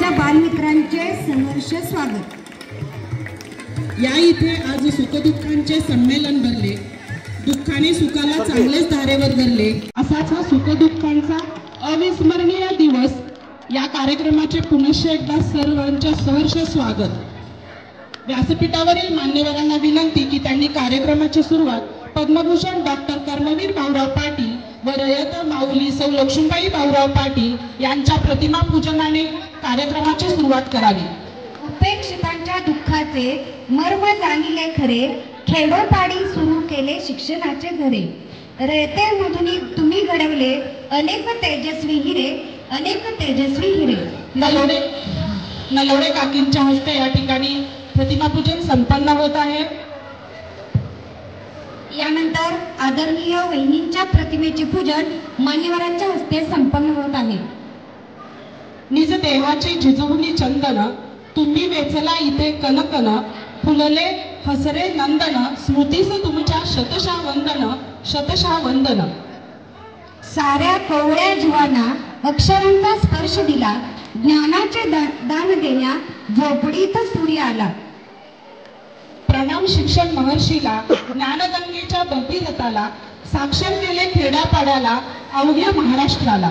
माझ्या बालमित्रांचे सहर्ष स्वागत। या इथे आज सुखदुःखांचे संमेलन भरले, दुःखाने सुखाला चांगलेच धारेवर धरले। असाच हा सुखदुःखांचा अविस्मरणीय दिवस। या कार्यक्रमाचे पुनश्च एकदा सर्वांचे सहर्ष स्वागत। व्यासपीठावरील मान्यवरांना विनंती की त्यांनी कार्यक्रमाची सुरुवात पद्मभूषण डॉक्टर कर्मवीर भाऊराव पाटील व रयत माऊली सौ लक्ष्मीबाई भाऊराव पाटील यांच्या प्रतिमा पूजनाने कार्यक्रमाची सुरुवात करावी। उपेक्षितांच्या दुःखाचे मर्म जाणिले खरे, खेडोपाडी सुरू केले शिक्षणाचे घरे। रयतेमधून तुम्ही घडवले अनेक तेजस्वी हिरे, अनेक तेजस्वी हिरे। नलोडे काकींच्या हस्ते या ठिकाणी प्रतिमा पूजन संपन्न होत आहे। यानंतर आदरणीय वहिनींच्या प्रतिमेचे पूजन मान्यवरांच्या हस्ते संपन्न होत आहे। निज देहाचे झिजवूनी चंदन, तुम्ही वेचला इथे कनकन, फुलले हसरे नंदन, स्मृतीस तुमच्या शतशः वंदन, शतशः वंदन। साऱ्या कोवळ्या जीवांना अक्षरांचा स्पर्श दिला, ज्ञानाचे दान देण्या झोपडीत सूर्य आला। प्रणाम शिक्षण महर्षीला, ज्ञानगंगेच्या भगीरथाला, साक्षर केले खेड्यापाड्याला, अवघ्या महाराष्ट्राला।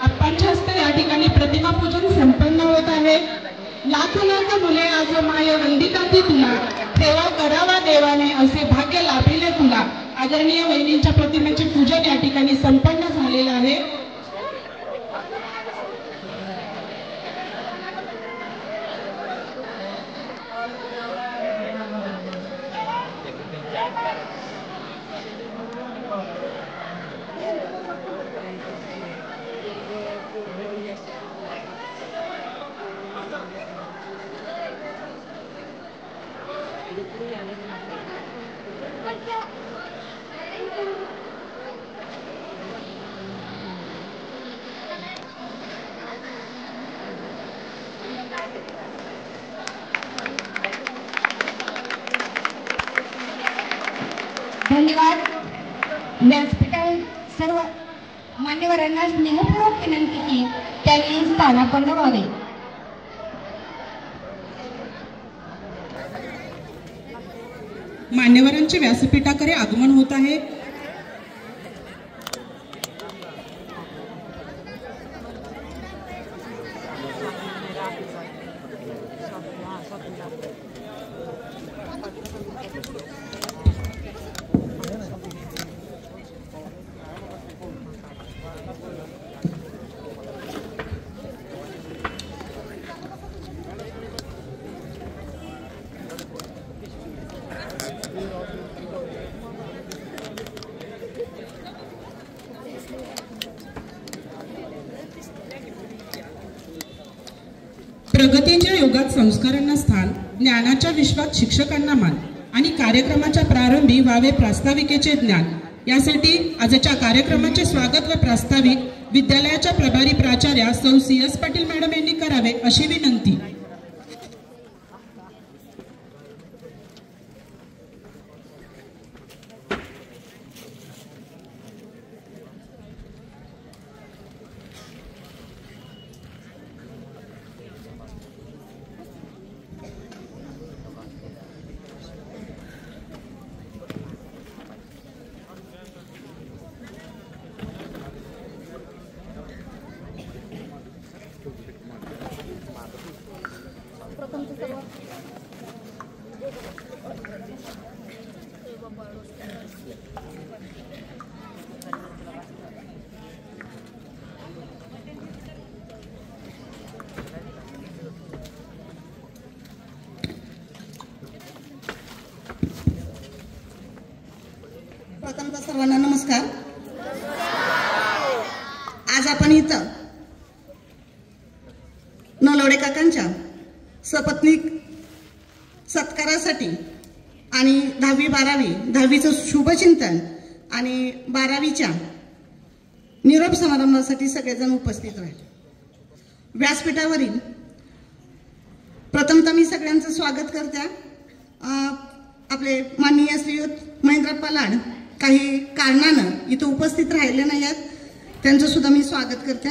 आप्पांच्या हस्ते या ठिकाणी प्रतिमा पूजन संपन्न होत आहे। लाख लाख मुले आज माय वंदिताती तुला, सेवा करावा देवाने असे भाग्य लाभिले तुला। आदरणीय वहिनींच्या प्रतिमेचे पूजन या ठिकाणी संपन्न झालेले आहे। धन्यवाद। व्यासपीठावर सर्व मान्यवरांना स्नेहपूर्वक विनंती की त्यांनी स्थानापन्न व्हावे। मान्यवरांचे व्यासपीठाकडे आगमन होत आहे। प्रगतीच्या युगात संस्कारांना स्थान, ज्ञानाच्या विश्वात शिक्षकांना मान आणि कार्यक्रमाच्या प्रारंभी व्हावे प्रास्ताविकेचे ज्ञान। यासाठी आजच्या कार्यक्रमाचे स्वागत व प्रास्ताविक विद्यालयाच्या प्रभारी प्राचार्या सौ CS पाटील मॅडम यांनी करावे अशी विनंती। प्रथमतः सर्वांना नमस्कार। आज आपण इथं नलोडे काकांच्या सपत्नीक सत्कारासाठी आणि 10वी 12वी 10वीचं शुभचिंतन आणि 12वीच्या निरोप समारंभासाठी सगळेजण उपस्थित राहिले। व्यासपीठावरील प्रथमतः मी सगळ्यांचं स्वागत करते। आपले माननीय श्रीयुत महेंद्रप्पा लाड काही कारणानं इथं उपस्थित राहिले नाही आहेत, त्यांचं सुद्धा मी स्वागत करते.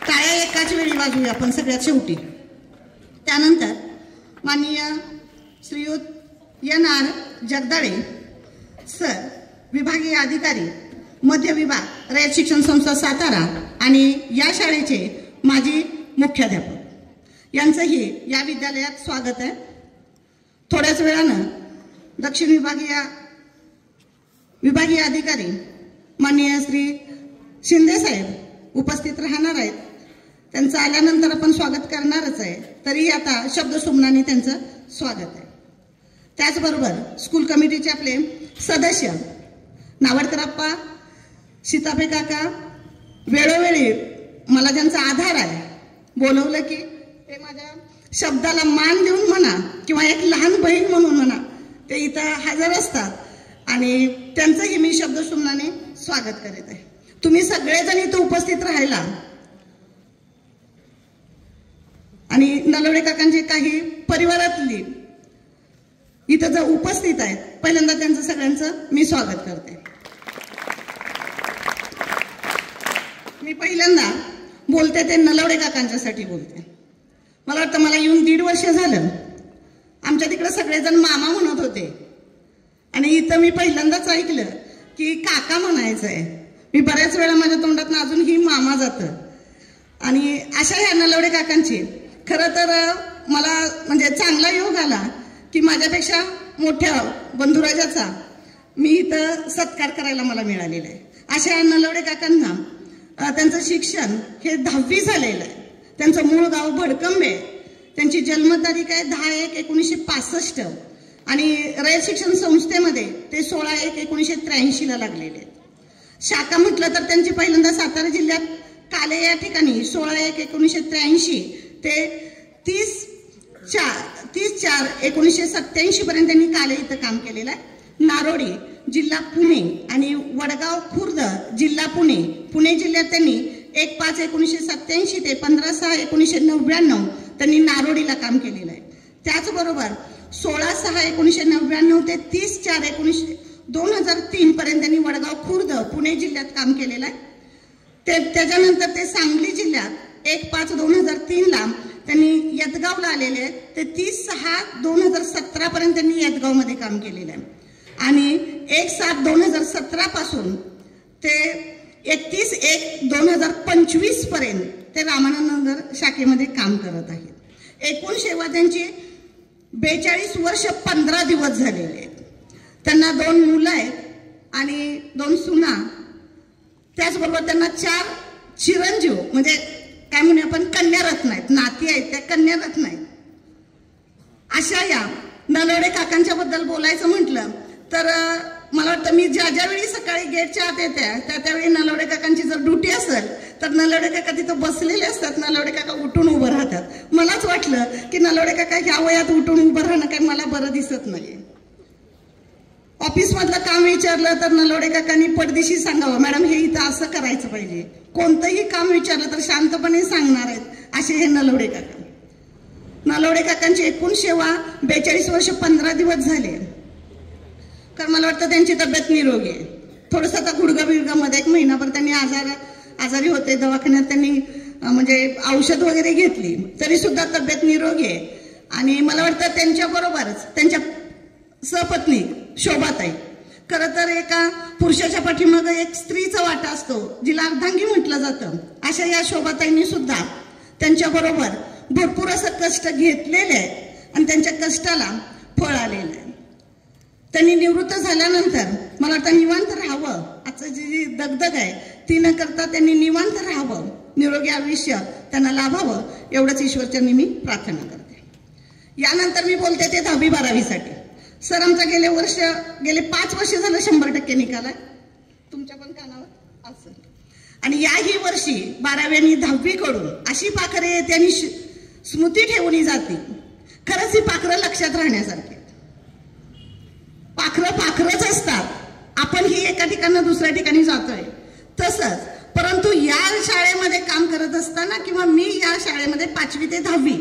टाळ्या एकाच वेळी वाजवूया आपण सगळ्यात शेवटी. त्यानंतर माननीय श्रीयुत NR जगदाळे सर, विभागीय अधिकारी मध्य विभाग रयत शिक्षण संस्था सातारा आणि या शाळेचे माजी मुख्याध्यापक, यांचंही या विद्यालयात स्वागत आहे. थोड्याच वेळानं दक्षिण विभागीय अधिकारी माननीय श्री शिंदे साहेब उपस्थित राहणार आहेत. त्यांचं आल्यानंतर आपण स्वागत करणारच आहे, तरी आता शब्दसुमनाने त्यांचं स्वागत आहे. त्याचबरोबर स्कूल कमिटीचे आपले सदस्य नावडकरप्पा, सीताफे काका, वेळोवेळी मला ज्यांचा आधार आहे, बोलवलं की ते माझ्या शब्दाला मान देऊन म्हणा किंवा एक लहान बहीण म्हणून म्हणा, ते इथं हजर असतात आणि त्यांचंही मी शब्दसुमनाने स्वागत करीत आहे. तुम्ही सगळेजण इथं उपस्थित राहिला आणि नलवडे काकांचे काही परिवारातली इथं जर उपस्थित आहेत, पहिल्यांदा त्यांचं सगळ्यांचं मी स्वागत करते. मी पहिल्यांदा बोलते ते नलवडे काकांच्यासाठी बोलते. मला वाटतं मला येऊन 1.5 वर्ष झालं. आमच्या तिकडे सगळेजण मामा म्हणत होते आणि इथं मी पहिल्यांदाच ऐकलं की काका म्हणायचं आहे. मी बऱ्याच वेळा माझ्या तोंडातून अजूनही मामा जातं. आणि अशा ह्या नलवडे काकांची खरं तर मला म्हणजे चांगला योग आला की माझ्यापेक्षा मोठ्या बंधुराजाचा मी इथं सत्कार करायला मला मिळालेला आहे. अशा नलवडे काकांना त्यांचं शिक्षण हे 10वी झालेलं आहे. त्यांचं मूळ गाव भडकंबे, त्यांची जन्मतारीख आहे 10/1/1965 आणि रयत शिक्षण संस्थेमध्ये ते 16/1/1983 लागलेले आहेत. शाखा म्हटलं तर त्यांची पहिल्यांदा सातारा जिल्ह्यात काले या ठिकाणी 16/1/1983 ते 30/4/1987 पर्यंत त्यांनी काले इथं काम केलेलं आहे. नारोडी जिल्हा पुणे आणि वडगाव खुर्द जिल्हा पुणे, पुणे जिल्ह्यात त्यांनी 1/5/1987 ते 15/6/1999 त्यांनी नारोडीला काम केलेलं आहे. त्याचबरोबर 16/6/1999 ते 30/4/2003 पर्यंत त्यांनी वडगाव खुर्द पुणे जिल्ह्यात काम केलेलं आहे. त्याच्यानंतर ते सांगली जिल्ह्यात 1/5/2003 त्यांनी यदगावला आलेले आहेत. ते 30/6/2017 पर्यंत त्यांनी यदगावमध्ये काम केलेलं आहे आणि 1/7/2017 पासून ते 31/1/2025 पर्यंत ते रामानंदनगर शाखेमध्ये काम करत आहेत. एकूण सेवा त्यांची 42 वर्ष 15 दिवस झालेले आहेत. त्यांना 2 मुलं आहेत आणि 2 सुना. त्याचबरोबर त्यांना 4 चिरंजीव म्हणजे काय म्हणून आपण कन्यारत्न आहेत, नाती आहेत त्या कन्यारत्न आहेत. अशा या नलवडे काकांच्या बद्दल बोलायचं म्हटलं तर मला वाटतं मी ज्या वेळी सकाळी गेटच्या आत येत्या त्यावेळी नलवडे काकांची जर ड्युटी असेल तर नलवडे काका तिथं बसलेले असतात. नलवडे काका उठून उभं राहतात. मलाच वाटलं की नलवडे काका ह्या वयात उठून उभं राहणं काही मला बरं दिसत नाही. ऑफिसमधलं काम विचारलं तर नलवडे काकांनी पडदिशी सांगावं, मॅडम हे इथं असं करायचं पाहिजे. कोणतंही काम विचारलं तर शांतपणे सांगणार आहेत असे हे नलवडे काका. नलवडे काकांची एकूण सेवा 42 वर्ष 15 दिवस झाले. कारण मला वाटतं त्यांची तब्येत निरोगी आहे. थोडंसं आता गुडघा-बिडघामध्ये 1 महिनाभर त्यांनी आजारी होते. दवाखान्यात त्यांनी म्हणजे औषध वगैरे घेतली तरी सुद्धा तब्येत निरोगी आहे. आणि मला वाटतं त्यांच्याबरोबरच त्यांच्या सहपत्नी शोभाताई, खरं तर एका पुरुषाच्या पाठीमागे एक स्त्रीचा वाटा असतो जिला अर्धांगी म्हटलं जातं. अशा या शोभाताईंनी सुद्धा त्यांच्याबरोबर भरपूर असं कष्ट घेतलेले आहे आणि त्यांच्या कष्टाला फळ आलेलं आहे. त्यांनी निवृत्त झाल्यानंतर मला वाटतं निवांत राहावं, आजची जी दगदग आहे ती न करता त्यांनी निवांत राहावं, निरोगी आयुष्य त्यांना लाभावं एवढंच ईश्वरचरणी मी प्रार्थना करते. यानंतर मी बोलते ते 10वी-12वी साठी. सर आमचा गेले 5 वर्ष झालं 100% निकाल आहे. तुमच्या पण कानावर असं. आणि याही वर्षी 12वी आणि 10वी कडून अशी पाखरे येते आणि स्मृती ठेवली जाते. खरंच ही पाखरं लक्षात राहण्यासारखी. पाखरच असतात. आपण ही एका ठिकाणी दुसऱ्या ठिकाणी जातोय तसंच. परंतु या शाळेमध्ये काम करत असताना किंवा मी या शाळेमध्ये 5वी ते 10वी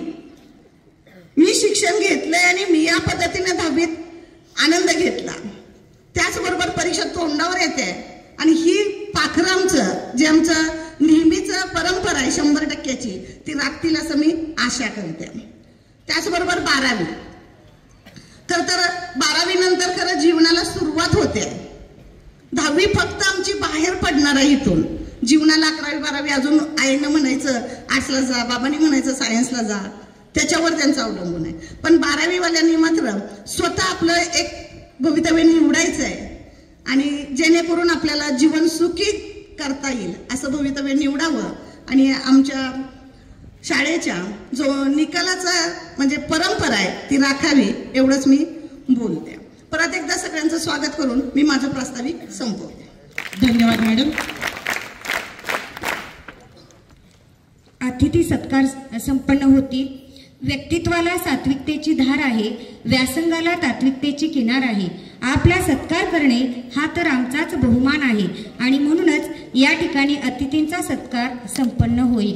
मी शिक्षण घेतलंय आणि मी या पद्धतीने 10वीत आनंद घेतला. त्याचबरोबर परीक्षा तोंडावर येते आणि ही पाखरं आमचं जे आमचं नेहमीचं परंपरा आहे 100%ची ती राखतील असं मी आशा करते. त्याचबरोबर 12वी खरं तर 12वी नंतर खरं जीवनाला सुरुवात होते. 10वी फक्त आमची बाहेर पडणार आहे इथून. जीवनाला 11वी 12वी अजून आईनं म्हणायचं आर्ट्सला जा, बाबांनी म्हणायचं सायन्सला जा, त्याच्यावर त्यांचं अवलंबून आहे. पण 12वी वाल्यांनी मात्र स्वतः आपलं एक भवितव्य निवडायचं आहे आणि जेणेकरून आपल्याला जीवन सुखी करता येईल असं भवितव्य निवडावं आणि आमच्या शाळेच्या जो निकालाचा म्हणजे परंपरा आहे ती राखावी एवढंच मी बोलते. परत एकदा सगळ्यांचं स्वागत करून मी माझं प्रास्ताविक संपवते. धन्यवाद मॅडम. अतिथी सत्कार संपन्न होती. व्यक्तित्वाला सात्विकतेची धार आहे, व्यासंगाला तात्विकतेची किनार आहे. आपला सत्कार करणे हा तर आमचाच बहुमान आहे आणि म्हणूनच या ठिकाणी अतिथींचा सत्कार संपन्न होईल.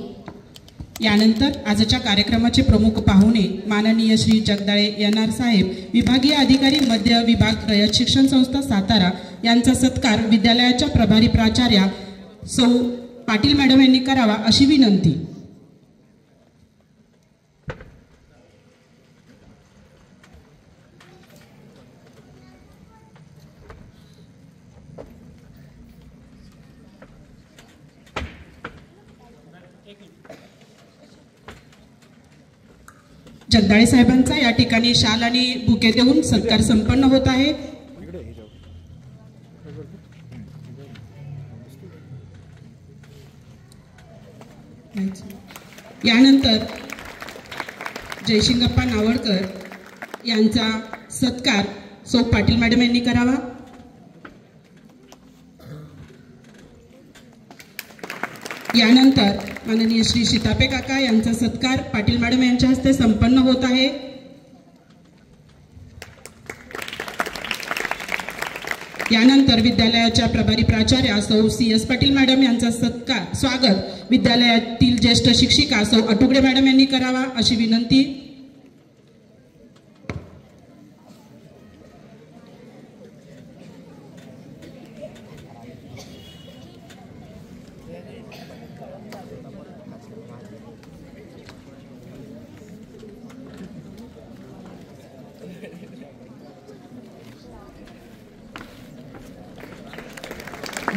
यानंतर आजच्या कार्यक्रमाचे प्रमुख पाहुणे माननीय श्री जगदाळे एन.आर. साहेब, विभागीय अधिकारी मध्य विभाग रयत शिक्षण संस्था सातारा यांचा सत्कार विद्यालयाच्या प्रभारी प्राचार्या सौ पाटील मॅडम यांनी करावा अशी विनंती. जगदाळे साहेबांचा या ठिकाणी शाल आणि बुके देऊन सत्कार संपन्न होत आहे. यानंतर जयसिंगप्पा नावडकर यांचा सत्कार सौ पाटील मॅडम यांनी करावा. यानंतर माननीय श्री सीतापे काका यांचा सत्कार पाटील मॅडम यांच्या हस्ते संपन्न होत आहे. यानंतर विद्यालयाच्या प्रभारी प्राचार्या सौ सी.एस. पाटील मॅडम यांचा सत्कार स्वागत विद्यालयातील ज्येष्ठ शिक्षिका सौ अटुगडे मॅडम यांनी करावा अशी विनंती.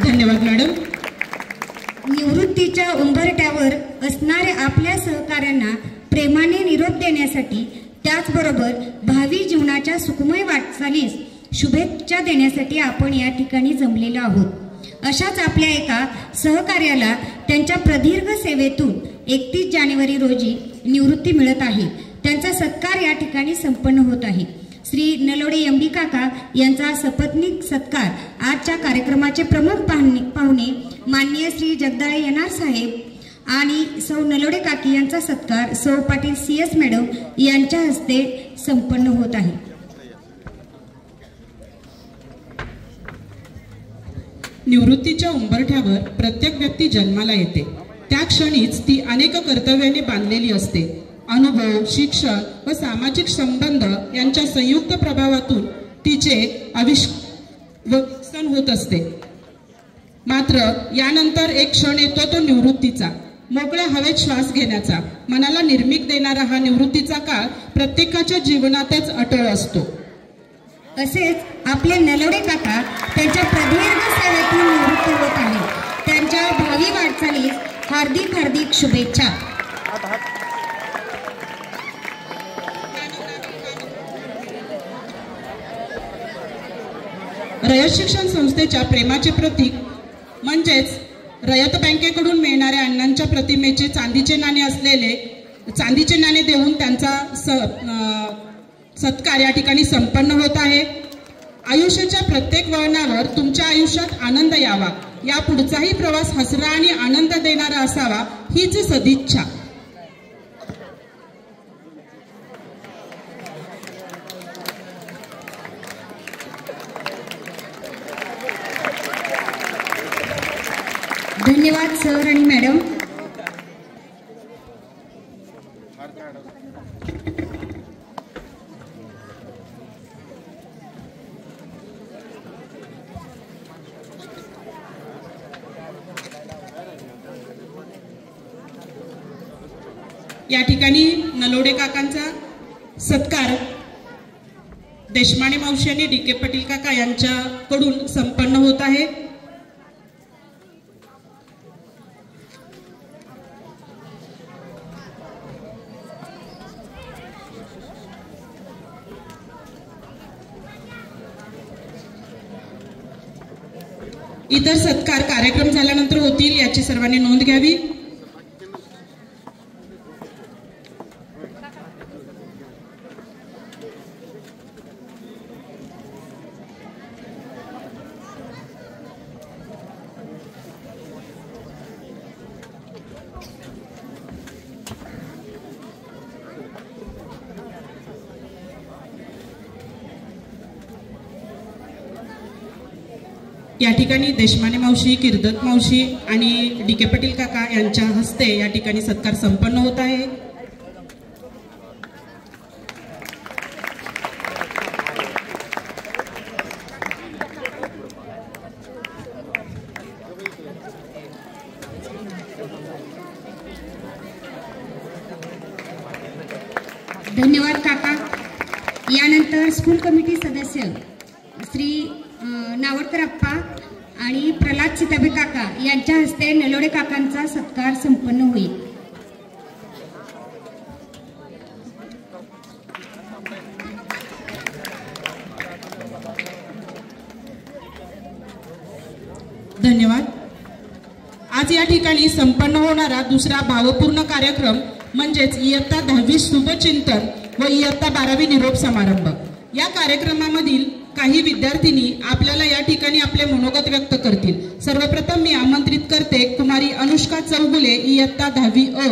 धन्यवाद मॅडम. निवृत्तीच्या उंबरठ्यावर असणाऱ्या आपल्या सहकाऱ्यांना प्रेमाने निरोप देण्यासाठी त्याचबरोबर भावी जीवनाच्या सुखमय वाटचालीस शुभेच्छा देण्यासाठी आपण या ठिकाणी जमलेलो आहोत. अशाच आपल्या एका सहकार्याला त्यांच्या प्रदीर्घ सेवेतून 31 जानेवारी रोजी निवृत्ती मिळत आहे. त्यांचा सत्कार या ठिकाणी संपन्न होत आहे. श्री नलोडे एम.डी. काका यांचा सपत्नीक सत्कार आजच्या कार्यक्रमाचे प्रमुख पाहुणे माननीय श्री जगदाळे एन.आर. साहेब आणि सौ नलोडे काकी यांचा सत्कार सौ पाटील सी.एस. मॅडम यांच्या हस्ते संपन्न होत आहे. निवृत्तीच्या उंबरठ्यावर प्रत्येक व्यक्ती जन्माला येते. त्या क्षणीच ती अनेक कर्तव्याने बांधलेली असते. अनुभव, शिक्षण व सामाजिक संबंध यांच्या संयुक्त प्रभावातून तिचे विकसन होत असते. मात्र यानंतर एक क्षण येतो तो निवृत्तीचा. मोकळ्या हवेत श्वास घेण्याचा, मनाला निर्मिक देणारा हा निवृत्तीचा काळ प्रत्येकाच्या जीवनातच अटळ असतो. असेच आपले नलोडे काका त्यांच्या प्रदीर्घ सेवेतून निवृत्त होत आहेत. त्यांच्या भावी वाटचालीस हार्दिक हार्दिक शुभेच्छा. रयत शिक्षण संस्थेच्या प्रेमाचे प्रतीक म्हणजेच रयत बँकेकडून मिळणाऱ्या अण्णांच्या प्रतिमेचे चांदीचे नाणे देऊन त्यांचा सत्कार या ठिकाणी संपन्न होत आहे. आयुष्याच्या प्रत्येक वळणावर तुमच्या आयुष्यात आनंद यावा, या पुढचाही प्रवास हसरा आणि आनंद देणारा असावा हीच सदिच्छा. धन्यवाद सर आणि मॅडम. या ठिकाणी नलोडे काकांचा सत्कार देशमाने मावशी आणि डी.के. पाटील काका यांच्याकडून संपन्न होत आहे. इतर सत्कार कार्यक्रम झाल्यानंतर होतील याची सर्वांनी नोंद घ्यावी. या ठिकाणी देशमाने मावशी, किर्दत मावशी आणि डी.के. पाटील काका यांच्या हस्ते या ठिकाणी सत्कार संपन्न होत आहे. धन्यवाद काका. यानंतर स्कूल कमिटी सदस्य श्री नावडकर अप्पा आणि प्रल्हाद चिताबे काका यांच्या हस्ते नलोडे काकांचा सत्कार संपन्न होईल. धन्यवाद. आज या ठिकाणी संपन्न होणारा दुसरा भावपूर्ण कार्यक्रम म्हणजेच इयत्ता 10वी शुभचिंतन व इयत्ता 12वी निरोप समारंभ. या कार्यक्रमामधील काही विद्यार्थिनी आपल्याला या ठिकाणी आपले मनोगत व्यक्त करतील. सर्वप्रथम मी आमंत्रित करते कुमारी अनुष्का चौगुले, इयत्ता 10वी अ.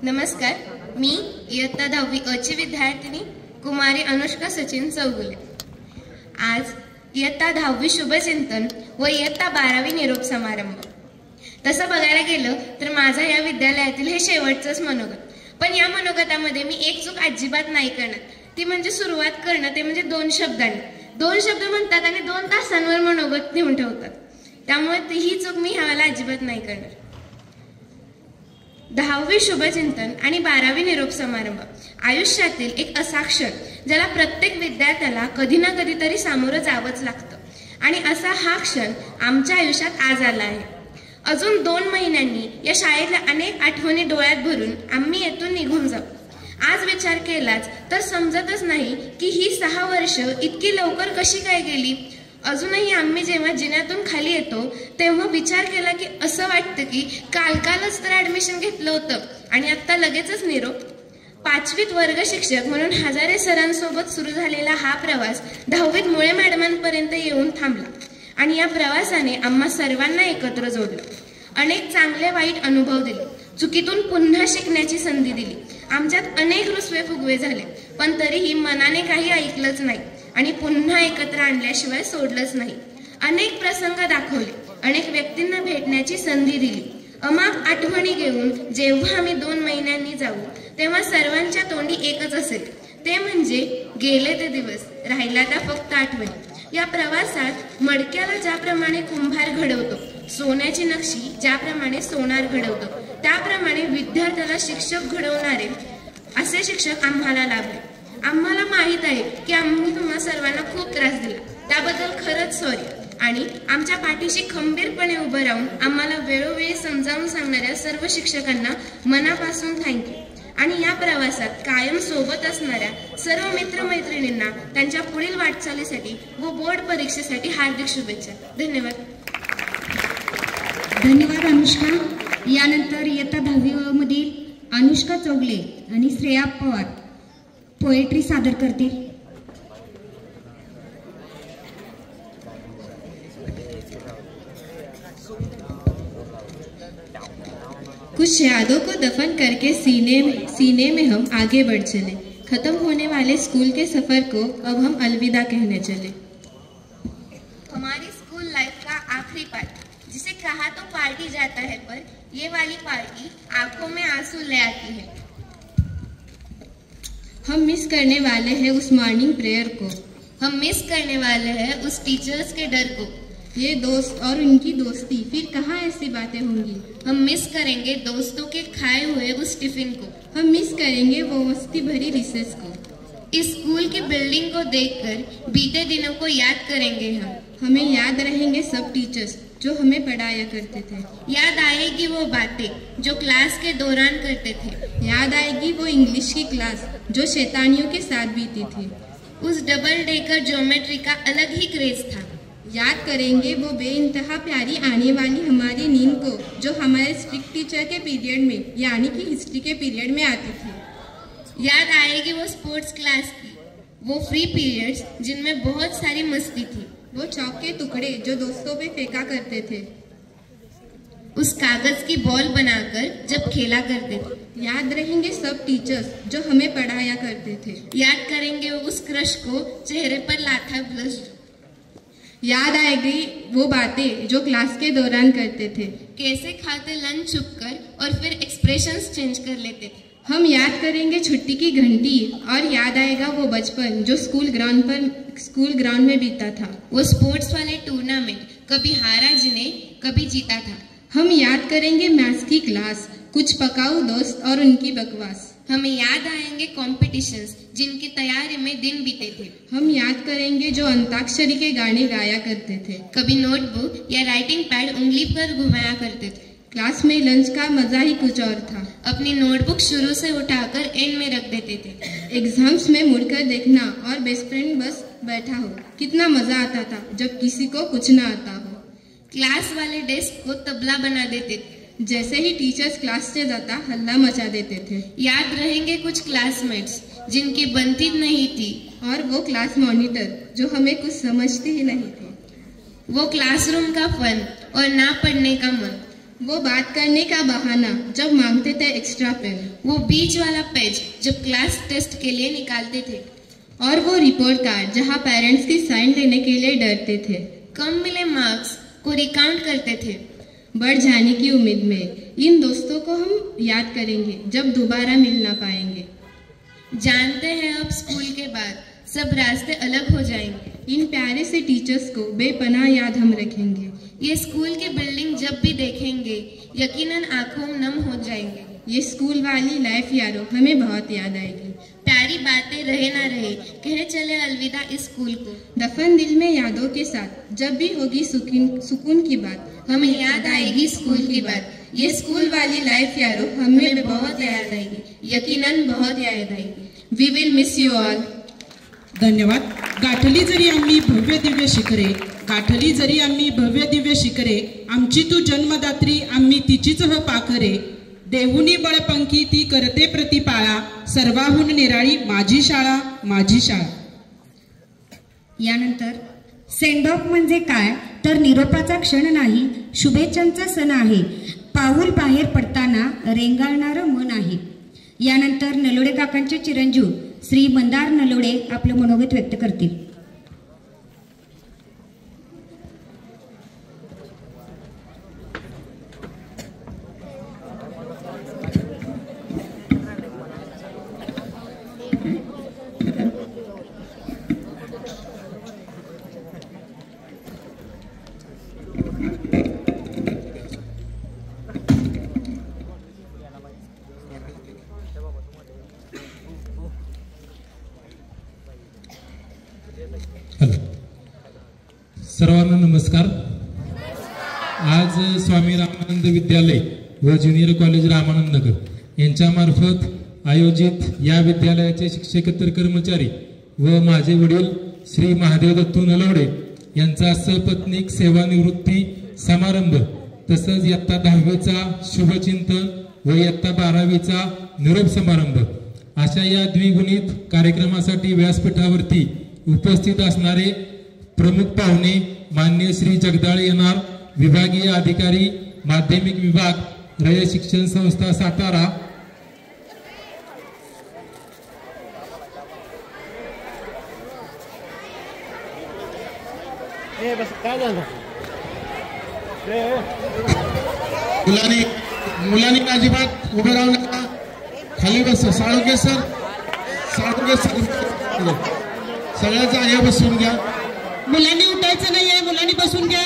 नमस्कार, मी इयत्ता 10वी अ ची विद्यार्थिनी कुमारी अनुष्का सचिन चौगुले. आज इयत्ता 10वी शुभचिंतन व इयत्ता 12वी निरोप समारंभ. तसं बघायला गेलं तर माझा या विद्यालयातील हे शेवटचंच मनोगत. पण या मनोगतामध्ये मी एक चूक अजिबात नाही करणार, ती म्हणजे सुरुवात करणं, ते म्हणजे 2 शब्दांनी. 2 शब्द म्हणतात आणि 2 तासांवर मनोगत नेऊन ठेवतात. त्यामुळे ही चूक मी ह्याला अजिबात नाही करणार. 10वी शुभचिंतन आणि 12वी निरोप समारंभ आयुष्यातील एक असा क्षण ज्याला प्रत्येक विद्यार्थ्याला कधी ना कधीतरी सामोरं जावंच लागतं. आणि असा हा क्षण आमच्या आयुष्यात आज आला आहे. अजून 2 महिन्यांनी या शाळेतल्या अनेक आठवणी डोळ्यात भरून आम्ही येथून निघून जाऊ. आज विचार केलाच तर समजतच नाही की ही 6 वर्ष इतकी लवकर कशी काय गेली. अजूनही आम्ही जेव्हा जिन्यातून खाली येतो तेव्हा विचार केला की असं वाटतं की कालच तर ऍडमिशन घेतलं होतं आणि आत्ता लगेचच निरोप. 5वीत वर्ग शिक्षक म्हणून हजारे सरांसोबत सुरू झालेला हा प्रवास 10वीत मुळे मॅडमांपर्यंत येऊन थांबला आणि या प्रवासाने आम्हा सर्वांना एकत्र जोडलं. अनेक चांगले वाईट अनुभव दिले, चुकीतून पुन्हा शिकण्याची संधी दिली. आमच्यात अनेक रुसवे फुगवे झाले, पण तरीही मनाने काही ऐकलंच नाही आणि पुन्हा एकत्र आणल्याशिवाय सोडलंच नाही. अनेक प्रसंग दाखवले, अनेक व्यक्तींना भेटण्याची संधी दिली. अमाप आठवणी घेऊन जेव्हा आम्ही 2 महिन्यांनी जाऊ तेव्हा सर्वांच्या तोंडी एकच असेल, ते म्हणजे गेले ते दिवस, राहिला त्या फक्त आठवणी. या प्रवासात मडक्याला ज्याप्रमाणे कुंभार घडवतो, सोन्याची नक्षी ज्याप्रमाणे सोनार घडवतो, त्याप्रमाणे विद्यार्थ्याला शिक्षक घडवणारे असे शिक्षक आम्हाला लाभले. आम्हाला माहित आहे की आम्ही तुम्हा सर्वांना खूप त्रास दिला, त्याबद्दल खरंच सॉरी. आणि आमच्या पाठीशी खंबीरपणे उभं राहून आम्हाला वेळोवेळी समजावून सांगणाऱ्या सर्व शिक्षकांना मनापासून थँक्यू. आणि या प्रवासात कायम सोबत असणाऱ्या सर्व मित्रमैत्रिणींना त्यांच्या पुढील वाटचालीसाठी व बोर्ड परीक्षेसाठी हार्दिक शुभेच्छा. धन्यवाद. धन्यवाद अनुष्का. यानंतर इयत्ता 10वी मधील अनुष्का चौगले आणि श्रेया पवार पोएट्री सादर करतील. कुछ यादों को दफन करके सीने में हम आगे बढ़ चले. खत्म होने वाले स्कूल के सफर को अब हम अलविदा कहने चले. आखिरी पार्टी, जिसे कहा तो पार्टी जाता है, पर ये वाली पार्टी आंखों में आंसू ले आती है। हम मिस करने वाले हैं उस मॉर्निंग प्रेयर को, हम मिस करने वाले हैं उस टीचर्स के डर को। ये दोस्त और उनकी दोस्ती, फिर कहाँ ऐसी बातें होंगी। हम मिस करेंगे दोस्तों के खाए हुए उस टिफिन को, हम मिस करेंगे वो मस्ती भरी रिसेस को। इस स्कूल की बिल्डिंग को देखकर बीते दिनों को याद करेंगे हम। हमें याद रहेंगे सब टीचर्स जो हमें पढ़ाया करते थे। याद आएगी वो बातें जो क्लास के दौरान करते थे। याद आएगी वो इंग्लिश की क्लास जो शैतानियों के साथ बीती थी। उस डबल डेकर ज्योमेट्री का अलग ही क्रेज था। याद करेंगे वो बेइंतहा प्यारी आने वाली हमारी नींद को जो हमारे स्ट्रिक्ट टीचर के पीरियड में, यानी कि हिस्ट्री के पीरियड में आती थी। याद आएगी वो स्पोर्ट्स क्लास की, वो फ्री पीरियड्स जिनमें बहुत सारी मस्ती थी। वो चौक के टुकड़े जो दोस्तों पे फेंका करते थे। उस कागज की बॉल बनाकर जब खेला करते थे। याद रहेंगे सब टीचर्स जो हमें पढ़ाया करते थे। याद करेंगे उस क्रश को चेहरे पर लाथा ब्लश। याद आएगी वो बातें जो क्लास के दौरान करते थे। कैसे खाते लंच छुपकर और फिर एक्सप्रेशंस चेंज कर लेते थे। हम याद करेंगे छुट्टी की घंटी और याद आएगा वो बचपन जो स्कूल ग्राउंड में बीता था। वो स्पोर्ट्स वाले टूर्नामेंट, कभी हारा जिन्हें कभी जीता था। हम याद करेंगे मैथ्स की क्लास, कुछ पकाऊ दोस्त और उनकी बकवास। हमें याद आएंगे कॉम्पिटिशन्स जिनकी तैयारी में दिन बीते थे। हम याद करेंगे जो अंताक्षरी के गाने गाया करते थे। कभी नोटबुक या राइटिंग पैड उंगली पर घुमाया करते थे। क्लास में लंच का मजा ही कुछ और था। अपनी नोटबुक शुरू से उठाकर एंड में रख देते थे। एग्जाम्स में मुड़कर देखना और बेस्ट फ्रेंड बस बैठा हो, कितना मजा आता था जब किसी को कुछ ना आता हो। क्लास वाले डेस्क को तबला बना देते थे। जैसे ही टीचर्स क्लास से जाता हल्ला मचा देते थे। याद रहेंगे कुछ क्लासमेट्स जिनकी बनती नहीं थी, और वो क्लास मॉनिटर जो हमें कुछ समझती ही नहीं थी। वो क्लासरूम का फन और ना पढ़ने का मन। वो बात करने का बहाना जब मांगते थे एक्स्ट्रा पेन। वो बीच वाला पेज जब क्लास टेस्ट के लिए निकालते थे। और वो रिपोर्ट कार्ड जहाँ पेरेंट्स की साइन लेने के लिए डरते थे। कम मिले मार्क्स को रिकाउंट करते थे बढ़ जाने की उम्मीद में। इन दोस्तों को हम याद करेंगे जब दोबारा मिल ना पाएंगे। जानते हैं अब स्कूल के बाद सब रास्ते अलग हो जाएंगे। इन प्यारे से टीचर्स को बेपनाह याद हम रखेंगे। ये स्कूल की बिल्डिंग जब भी देखेंगे यकीनन आंखों नम हो जाएंगे। ये स्कूल वाली लाइफ यारो हमें बहुत याद आएगी। प्यारी बातें रहे ना रहे, कहे चले अलविदा इस स्कूल को। दफन दिल में यादों के साथ जब भी होगी सुकून की बात, हमें याद आएगी स्कूल की बात। ये स्कूल वाली लाइफ यारो हमें बहुत याद आएगी, यकीनन बहुत याद आएगी। We will miss you all. धन्यवाद. गाठली जरी आम्ही भव्य दिव्य शिखरे, गाठली जरी आम्ही भव्य दिव्य शिखरे, आमची तू जन्मदात्री आम्ही तिचीच हो पाखरे. देहुनी बळपंखी ती करते प्रतिपाळा, सर्वाहून निराळी माझी शाळा माझी शाळा. यानंतर सेंड ऑफ म्हणजे काय तर निरोपाचा क्षण नाही, शुभेच्छांचा सण आहे. पाऊल बाहेर पडताना रेंगाळणारं मन आहे. यानंतर नलोडे काकांचे चिरंजीव श्री मंदार नलोडे आपलं मनोगत व्यक्त करतील. सर्वांना नमस्कार. आज स्वामी रामानंद विद्यालय व ज्युनियर कॉलेज रामानंद नगर यांच्यामार्फत आयोजित या विद्यालयाचे शिक्षकेतर कर्मचारी व माझे वडील श्री महादेव दत्तू नलवडे यांचा सपत्नीक सेवानिवृत्ती समारंभ तसंच इयत्ता 10वीचा शुभचिंतन व इयत्ता 12वीचा निरोप समारंभ अशा या द्विगुणित कार्यक्रमासाठी व्यासपीठावरती उपस्थित असणारे प्रमुख पाहुणे मान्य श्री जगदाळे येणार, विभागीय अधिकारी माध्यमिक विभाग रयत शिक्षण संस्था सातारा, मुलांनी अजिबात उभे राहू नका, खाली बस. साळुंके सर, सगळ्या जागेवर बसून घ्या. मुलांनी उठायचं नाहीये, मुलांनी बसून घ्या.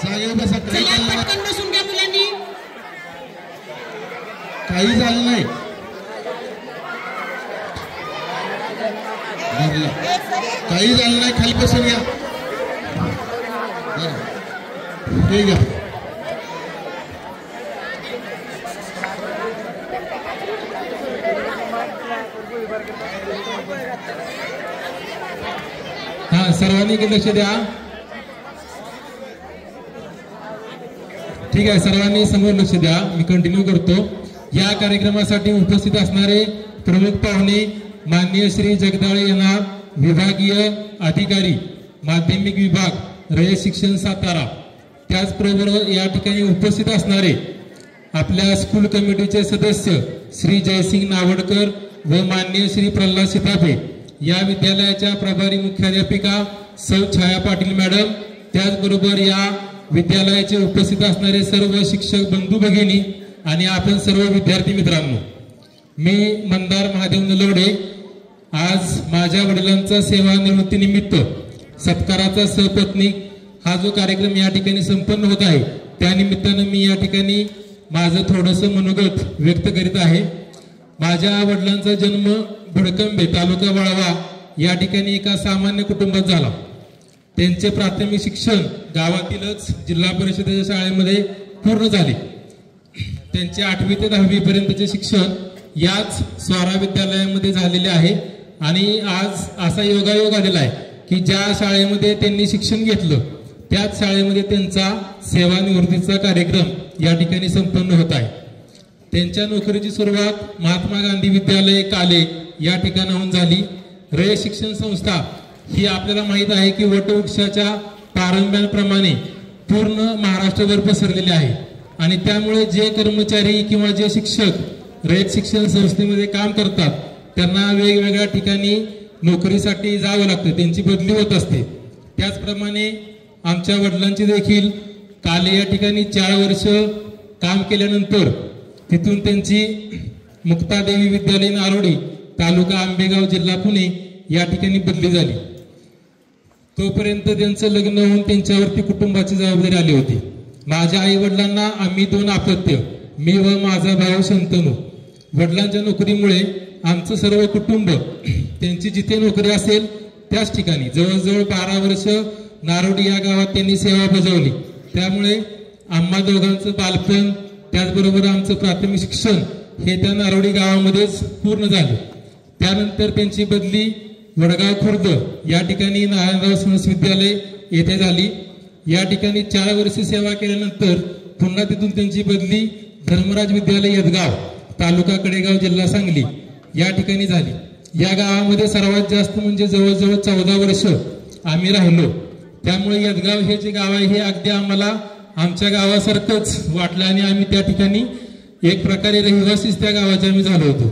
जागेवर बसा. पटकन बसून घ्या मुलांनी. काही झालं नाही. काही झालं नाही, खाली बसून घ्या. ठीक आहे. हा, सर्वांनी लक्ष द्या. ठीक आहे, सर्वांनी समोर लक्ष द्या. मी कंटिन्यू करतो. या कार्यक्रमासाठी उपस्थित असणारे प्रमुख पाहुणे माननीय श्री जगदाळे यांना विभागीय अधिकारी माध्यमिक विभाग रयत शिक्षण सातारा, त्याचबरोबर या ठिकाणी उपस्थित असणारे आपल्या स्कूल कमिटीचे सदस्य श्री जयसिंग नावडकर व माननीय श्री प्रल्हाद सीताफे, या विद्यालयाच्या प्रभारी मुख्याध्यापिका सौ छाया पाटील मॅडम, त्याचबरोबर या विद्यालयाचे उपस्थित असणारे सर्व शिक्षक बंधू भगिनी आणि आपण सर्व विद्यार्थी मित्रांनो, मी मंदार महादेव नलवडे आज माझ्या वडिलांचा सेवानिवृत्तीनिमित्त सत्काराचा सहपत्नीक हा जो कार्यक्रम या ठिकाणी संपन्न होत आहे, त्यानिमित्तानं मी या ठिकाणी माझं थोडंसं मनोगत व्यक्त करीत आहे. माझ्या वडिलांचा जन्म भडकंबे तालुका वाळवा या ठिकाणी एका सामान्य कुटुंबात झाला. त्यांचे प्राथमिक शिक्षण गावातीलच जिल्हा परिषदेच्या शाळेमध्ये पूर्ण झाले. त्यांचे 8वी ते 10वी पर्यंतचे शिक्षण याच स्वरा विद्यालयामध्ये झालेले आहे. आणि आज असा योगायोग आलेला आहे की ज्या शाळेमध्ये त्यांनी शिक्षण घेतलं त्याच शाळेमध्ये त्यांचा सेवानिवृत्तीचा कार्यक्रम या ठिकाणी संपन्न होत आहे. त्यांच्या नोकरीची सुरुवात महात्मा गांधी विद्यालय काले या ठिकाणाहून झाली. रयत शिक्षण संस्था ही आपल्याला माहीत आहे की वटवृक्षाच्या पारंब्याप्रमाणे पूर्ण महाराष्ट्रभर पसरलेले आहे. आणि त्यामुळे जे कर्मचारी किंवा जे शिक्षक रयत शिक्षण संस्थेमध्ये काम करतात त्यांना वेगवेगळ्या ठिकाणी नोकरीसाठी जावं लागतं, त्यांची बदली होत असते. त्याचप्रमाणे आमच्या वडिलांची देखील काले या ठिकाणी 4 वर्ष काम केल्यानंतर तिथून त्यांची मुक्तादेवी विद्यालय नारोडी तालुका आंबेगाव जिल्हा पुणे या ठिकाणी बदली झाली. तोपर्यंत त्यांचं लग्न होऊन त्यांच्यावरती कुटुंबाची जबाबदारी आली होती. माझ्या आई वडिलांना आम्ही 2 अपत्य, मी व माझा भाऊ शंतनू. वडिलांच्या नोकरीमुळे आमचं सर्व कुटुंब त्यांची जिथे नोकरी असेल त्याच ठिकाणी जवळजवळ 12 वर्ष नारोडी या गावात त्यांनी सेवा बजावली. त्यामुळे आम्हा दोघांचं बालपण त्याचबरोबर आमचं प्राथमिक शिक्षण हे त्या नारोडी गावामध्येच पूर्ण झालं. त्यानंतर त्यांची बदली वडगाव खुर्द या ठिकाणी नारायणराव सणस विद्यालय येथे झाली. या ठिकाणी 4 वर्ष सेवा केल्यानंतर पुन्हा तिथून त्यांची बदली धर्मराज विद्यालय यदगाव तालुका कडेगाव जिल्हा सांगली या ठिकाणी झाली. या गावामध्ये सर्वात जास्त म्हणजे जवळजवळ 14 वर्ष आम्ही राहिलो. त्यामुळे यदगाव हे जे गाव आहे हे अगदी आम्हाला आमच्या गावासारखंच वाटलं आणि आम्ही त्या ठिकाणी एक प्रकारे रहिवासीच त्या गावाचे आम्ही झालो होतो.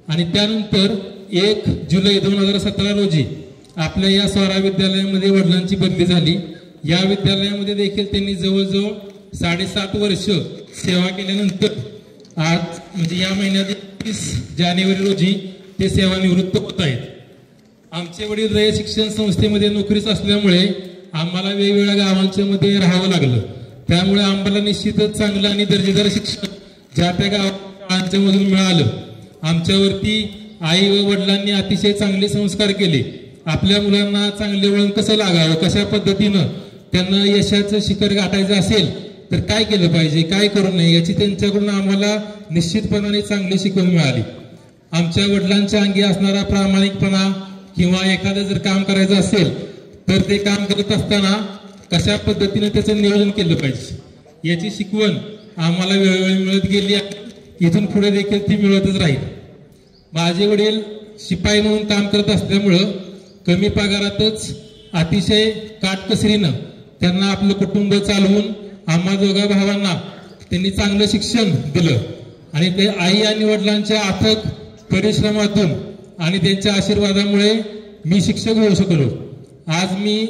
आणि त्यानंतर 1 जुलै 2017 रोजी आपल्या या स्वरा विद्यालयामध्ये वडिलांची बदली झाली. या विद्यालयामध्ये देखील त्यांनी जवळजवळ 7.5 वर्ष सेवा केल्यानंतर आज म्हणजे या महिन्यात 30 जानेवारी रोजी ते सेवानिवृत्त होत आहेत. आमचे वडील रयत शिक्षण संस्थेमध्ये नोकरीच असल्यामुळे आम्हाला वेगवेगळ्या गावांच्या मध्ये राहावं लागलं. त्यामुळे आम्हाला निश्चितच चांगलं आणि दर्जेदार शिक्षण ज्या त्या गावांच्या मधून मिळालं. आमच्यावरती आई व वडिलांनी अतिशय चांगले संस्कार केले. आपल्या मुलांना चांगले वळण कसं लागावं, कशा पद्धतीनं त्यांना यशाचं शिखर गाठायचं असेल तर काय केलं पाहिजे, काय करू नये याची त्यांच्याकडून आम्हाला निश्चितपणाने चांगली शिकवण मिळाली. आमच्या वडिलांच्या अंगी असणारा प्रामाणिकपणा किंवा एखादं जर काम करायचं असेल तर ते काम करत असताना कशा पद्धतीने त्याचं नियोजन केलं पाहिजे याची शिकवण आम्हाला वेळोवेळी मिळत गेली. इथून पुढे देखील ती मिळतच राहील. माझे वडील शिपाई म्हणून काम करत असल्यामुळं कमी पगारातच अतिशय काटकसरीनं त्यांना आपलं कुटुंब चालवून आम्हा दोघा भावांना त्यांनी चांगलं शिक्षण दिलं. आणि ते आई आणि वडिलांच्या अथक परिश्रमातून आणि त्यांच्या आशीर्वादामुळे मी शिक्षक होऊ शकलो. आज मी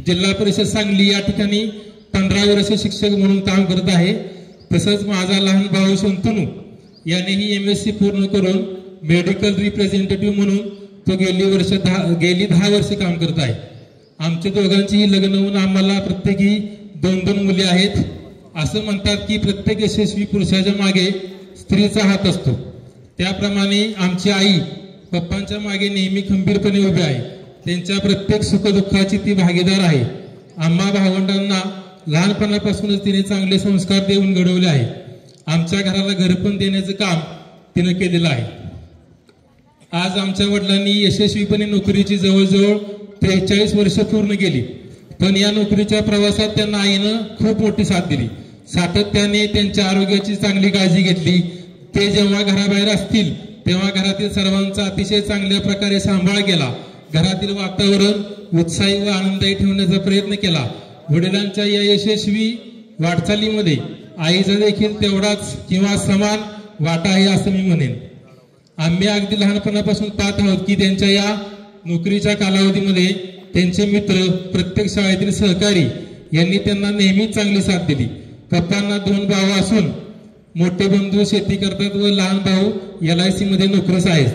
जिल्हा परिषद सांगली या ठिकाणी 15 वर्ष शिक्षक म्हणून काम करत आहे. तसंच माझा लहान भाऊ शंतनू यानेही MSc पूर्ण करून मेडिकल रिप्रेझेंटेटिव्ह म्हणून तो गेली 10 वर्ष काम करत आहे. आमच्या दोघांचीही लग्न होऊन आम्हाला प्रत्येकी 2 मुले आहेत. असं म्हणतात की प्रत्येक यशस्वी पुरुषाच्या मागे स्त्रीचा हात असतो. त्याप्रमाणे आमची आई पप्पांच्या मागे नेहमी खंबीरपणे उभी आहे. त्यांच्या प्रत्येक सुखदुःखाची ती भागीदार आहे. आम्हा भावंडांना लहानपणापासूनच तिने चांगले संस्कार देऊन घडवले आहे. आमच्या घराला घरपण देण्याचं काम तिने केलेलं आहे. आज आमच्या वडिलांनी यशस्वीपणे नोकरीची जवळजवळ 43 वर्ष पूर्ण केली. पण या नोकरीच्या प्रवासात त्यांना आईनं खूप मोठी साथ दिली. सातत्याने त्यांच्या आरोग्याची चांगली काळजी घेतली. ते जेव्हा घराबाहेर असतील तेव्हा घरातील सर्वांचा अतिशय चांगल्या प्रकारे सांभाळ केला. घरातील वातावरण उत्साही व आनंदायी ठेवण्याचा प्रयत्न केला. वडिलांच्या या यशस्वी वाटचालीमध्ये आईचा देखील तेवढाच किंवा समान वाटा आहे असं मी म्हणेन. आम्ही अगदी लहानपणापासून पाहत आहोत की त्यांच्या या नोकरीच्या कालावधीमध्ये त्यांचे मित्र, प्रत्येक शाळेतील सहकारी यांनी त्यांना नेहमीच चांगली साथ दिली. पप्पांना 2 भाऊ असून मोठे बंधू शेती करतात व लहान भाऊ LIC मध्ये नोकरीस आहेत.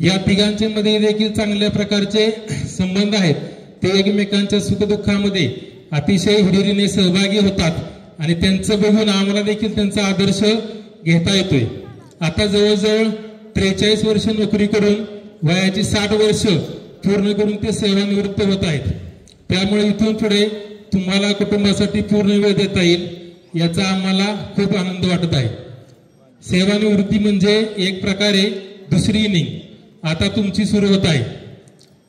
या तिघांचे मध्ये देखील चांगल्या प्रकारचे संबंध आहेत. ते एकमेकांच्या सुखदुःखामध्ये अतिशय हिरिरीने सहभागी होतात आणि त्यांचं बघून आम्हाला देखील त्यांचा आदर्श घेता येतोय. आता जवळजवळ 43 वर्ष नोकरी करून वयाची 60 वर्ष पूर्ण करून ते सेवानिवृत्त होत आहेत. त्यामुळे इथून पुढे तुम्हाला कुटुंबासाठी पूर्ण वेळ देता येईल याचा आम्हाला खूप आनंद वाटत आहे. सेवानिवृत्ती म्हणजे एक प्रकारे दुसरी इनिंग आता तुमची सुरू होत आहे.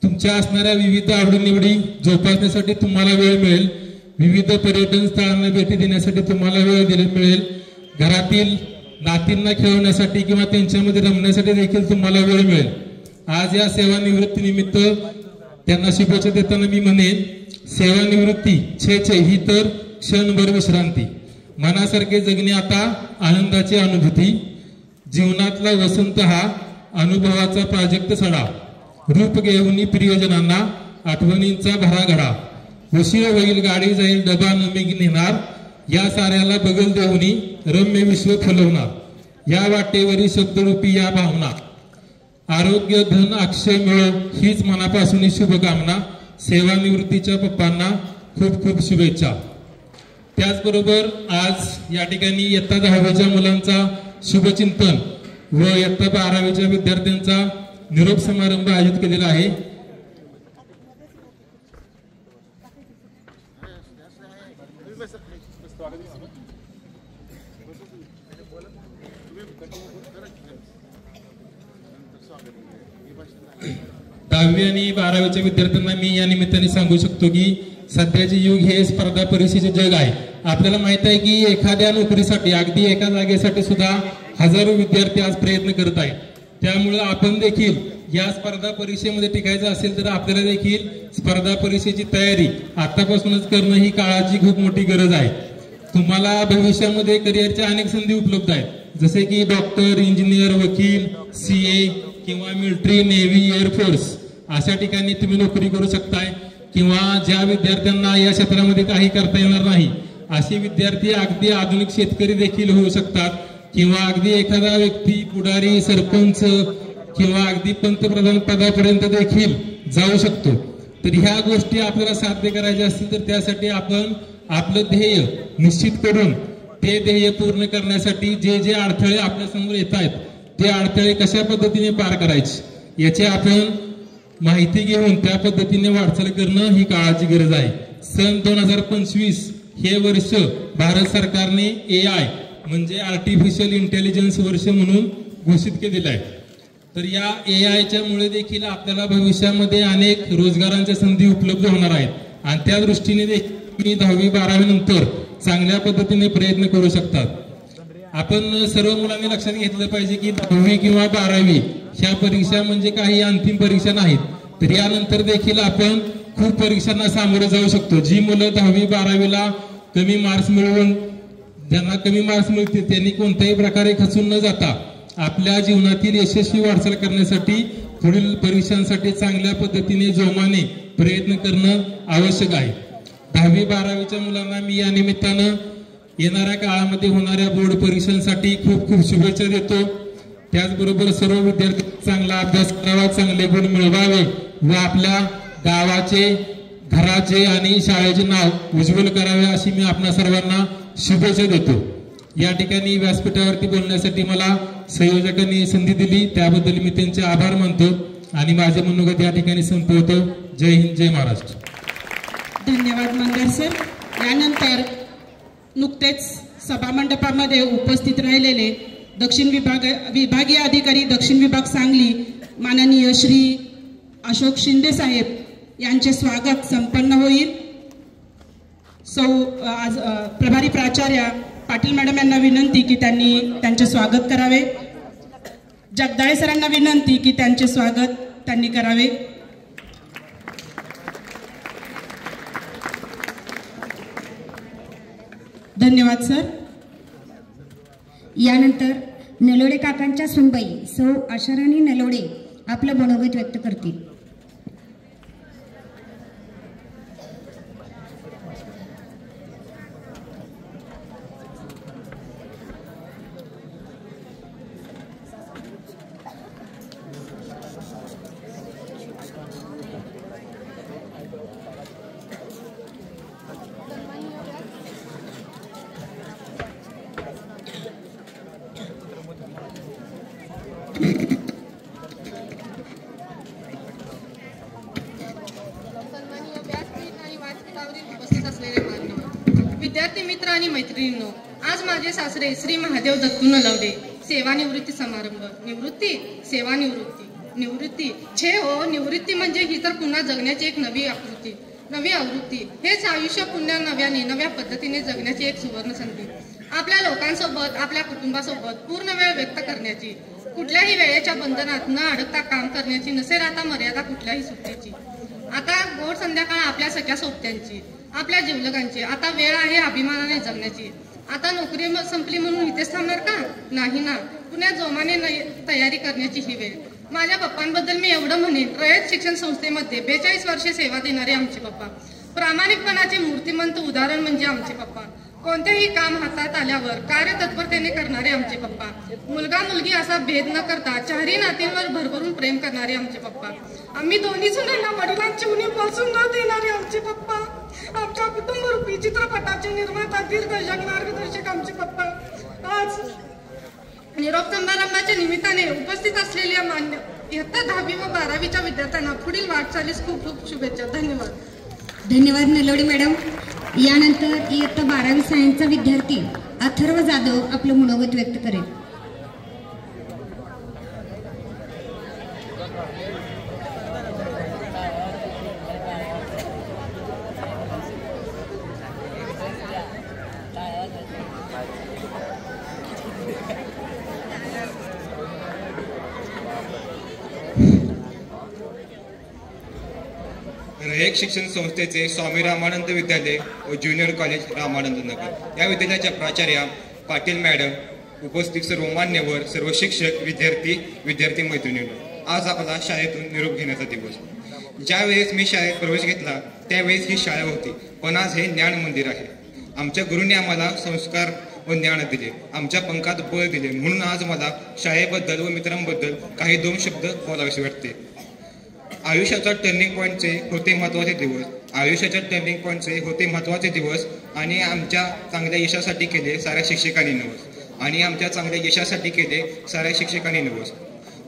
तुमच्या असणाऱ्या विविध आवडीनिवडी जोपासण्यासाठी तुम्हाला वेळ मिळेल. विविध पर्यटन स्थळांना भेटी देण्यासाठी तुम्हाला वेळ मिळेल. घरातील नातींना खेळवण्यासाठी किंवा त्यांच्यामध्ये रमण्यासाठी देखील तुम्हाला वेळ मिळेल. आज या सेवानिवृत्तीनिमित्त त्यांना शुभेच्छा देताना मी म्हणेन, सेवानिवृत्ती छे ही तर क्षणभर विश्रांती. मनासारखे जगणे आता आनंदाची अनुभूती. जीवनातला वसंत हा अनुभवाचा प्राजक्त सडा. रूप घेऊन प्रियजनांना आठवणींचा भराघडा. उशीर होईल गाडी जाईल डबा न मी नेणार. या साऱ्याला बगल देऊनी रम्य विश्व फुलवणार. या वाटेवरी शब्दरूपी या भावना. आरोग्य धन अक्षय मिळो हीच मनापासून शुभकामना. सेवानिवृत्तीच्या पप्पांना खूप खूप शुभेच्छा. त्याचबरोबर आज या ठिकाणी इयत्ता 10वीच्या मुलांचा शुभचिंतन व इयत्ता 12वीच्या विद्यार्थ्यांचा निरोप समारंभ आयोजित केलेला आहे. दहावी आणि 12वीच्या विद्यार्थ्यांना मी या निमित्ताने सांगू शकतो की सध्याचे युग हे स्पर्धा परीक्षेचे जग आहे. आपल्याला माहित आहे की एखाद्या नोकरीसाठी अगदी एका जागेसाठी सुद्धा हजारो विद्यार्थी आज प्रयत्न करत आहेत. त्यामुळे आपण देखील या स्पर्धा परीक्षेमध्ये टिकायचं असेल तर आपल्याला देखील स्पर्धा परीक्षेची तयारी आतापासूनच करणं ही काळाची खूप मोठी गरज आहे. तुम्हाला भविष्यामध्ये करिअरच्या अनेक संधी उपलब्ध आहेत. जसे की डॉक्टर, इंजिनियर, वकील, CA किंवा मिलिटरी, नेव्ही, एअरफोर्स अशा ठिकाणी तुम्ही नोकरी करू शकताय. किंवा ज्या विद्यार्थ्यांना या क्षेत्रामध्ये काही करता येणार नाही असे विद्यार्थी अगदी आधुनिक शेतकरी देखील होऊ शकतात. किंवा अगदी एखादा व्यक्ती पुढारी, सरपंच किंवा अगदी पंतप्रधान पदापर्यंत देखील जाऊ शकतो. तर ह्या गोष्टी आपल्याला साध्य करायच्या असतील तर त्यासाठी आपण आपलं ध्येय निश्चित करून ते ध्येय पूर्ण करण्यासाठी जे जे अडथळे आपल्या समोर येत आहेत ते अडथळे कशा पद्धतीने पार करायचे याची आपण माहिती घेऊन त्या पद्धतीने वाटचाल करणं ही काळाची गरज आहे. सन 2025 हे वर्ष भारत सरकारने AI म्हणजे आर्टिफिशियल इंटेलिजन्स वर्ष म्हणून घोषित केलेलं आहे. तर या AIच्या मुळे देखील आपल्याला भविष्यामध्ये अनेक रोजगारांच्या संधी उपलब्ध होणार आहेत आणि त्या दृष्टीने देखील 10वी 12वी नंतर चांगल्या पद्धतीने प्रयत्न करू शकतात. आपण सर्व मुलांनी लक्षात घेतलं पाहिजे की 10वी किंवा 12वी ह्या परीक्षा म्हणजे काही अंतिम परीक्षा नाहीत. तर यानंतर देखील आपण खूप परीक्षांना सामोरे जाऊ शकतो. जी मुलं 10वी 12वीला कमी मार्क्स मिळवून ज्यांना कमी मार्क्स मिळतील त्यांनी कोणत्याही प्रकारे खचून न जाता आपल्या जीवनातील यशस्वी वाटचाल करण्यासाठी पुढील परीक्षांसाठी चांगल्या पद्धतीने जोमाने प्रयत्न करणं आवश्यक आहे. 10वी-12वीच्या मुलांना मी या निमित्तानं येणाऱ्या काळामध्ये होणाऱ्या बोर्ड परीक्षांसाठी खूप खूप शुभेच्छा देतो. त्याचबरोबर सर्व विद्यार्थी चांगला अभ्यास करावा, चांगले गुण मिळवावे व आपल्या गावाचे, घराचे आणि शाळेचे नाव उज्ज्वल करावे अशी मी आपणा सर्वांना शुभेच्छा देतो. या ठिकाणी व्यासपीठावरती बोलण्यासाठी मला संयोजकांनी संधी दिली, त्याबद्दल मी त्यांचे आभार मानतो आणि माझे मनोगत या ठिकाणी संपवतो. जय हिंद, जय महाराष्ट्र. धन्यवाद मंदार सर. यानंतर नुकतेच सभामंडपामध्ये उपस्थित राहिलेले दक्षिण विभागीय अधिकारी दक्षिण विभाग सांगली माननीय श्री अशोक शिंदे साहेब यांचे स्वागत संपन्न होईल. आज प्रभारी प्राचार्य पाटील मॅडम यांना विनंती की त्यांनी त्यांचे स्वागत करावे. जगदाळे सरांना विनंती की त्यांचे स्वागत त्यांनी करावे. धन्यवाद सर. यानंतर नलोडे काकांच्या सुनबाई सौ आशाराणी नलोडे आपलं मनोगत व्यक्त करतील. विद्यार्थी मित्र आणि मैत्रिणींनो, आज माझे सासरे श्री महादेव दत्तू नलवडे सेवानिवृत्ती समारंभ. निवृत्ती, सेवानिवृत्ती, निवृत्ती छे हो. निवृत्ती म्हणजे ही तर पुन्हा जगण्याची एक नवी आवृत्ती. हेच आयुष्य पुन्हा नव्याने, नव्या पद्धतीने जगण्याची एक सुवर्ण संधी. आपल्या लोकांसोबत, आपल्या कुटुंबासोबत पूर्ण वेळ व्यक्त करण्याची, कुठल्याही वेळेच्या बंधनात न अडकता काम करण्याची नसेल आता मर्यादा कुठल्याही सुट्टीची. आता गोड संध्याकाळ आपल्या सगळ्या सोबत्यांची, आपल्या जीवलगांची. आता वेळ आहे अभिमानाने जगण्याची. आता नोकरी संपली म्हणून इथेच थांबणार का? नाही ना. पुण्यात जोमाने तयारी करण्याची ही वेळ. माझ्या पप्पांबद्दल मी एवढं म्हणेन, रयत शिक्षण संस्थेमध्ये 42 वर्षे सेवा देणारे आमचे पप्पा. प्रामाणिकपणाचे मूर्तिमंत उदाहरण म्हणजे आमचे पप्पा. कोणतेही काम हातात आल्यावर कार्यतत्परतेने करणारे आमचे पप्पा. मुलगा मुलगी असा भेद न करता चारही नातींवर भरभरून प्रेम करणारे आमचे पप्पा. आम्ही दोन्ही सुनांना वडिलांची उणीव पासून न देणारे आमचे पप्पा. आमच्या कुटुंबरूपी चित्रपटाचे निर्माता, दिग्दर्शक, मार्गदर्शक आमचे पप्पा. आज निरोप समारंभाच्या निमित्ताने उपस्थित असलेल्या मान्य इयत्ता 10वी व 12वीच्या विद्यार्थ्यांना पुढील वाटचालीस खूप खूप शुभेच्छा. धन्यवाद. धन्यवाद नलोडे मॅडम. यानंतर इयत्ता 12वी सायन्सचा विद्यार्थी अथर्व जाधव आपलं मनोगत व्यक्त करेल. रयत शिक्षण संस्थेचे स्वामी रामानंद विद्यालय व ज्युनियर कॉलेज रामानंद नगर या विद्यालयाच्या प्राचार्या पाटील मॅडम, उपस्थित सर्व मान्यवर, सर्व शिक्षक, विद्यार्थी मैत्रिणींनो, आज आपला शाळेतून निरोप घेण्याचा दिवस. ज्यावेळेस मी शाळेत प्रवेश घेतला त्यावेळेस ही शाळा होती, पण आज हे ज्ञान मंदिर आहे. आमच्या गुरूंनी आम्हाला संस्कार व ज्ञान दिले, आमच्या पंखात बळ दिले. म्हणून आज मला शाळेबद्दल व मित्रांबद्दल काही 2 शब्द बोलावेसे वाटते. आयुष्याच्या टर्निंग पॉईंटचे होते महत्त्वाचे दिवस आणि आमच्या चांगल्या यशासाठी केले साऱ्या शिक्षकांनी नवस.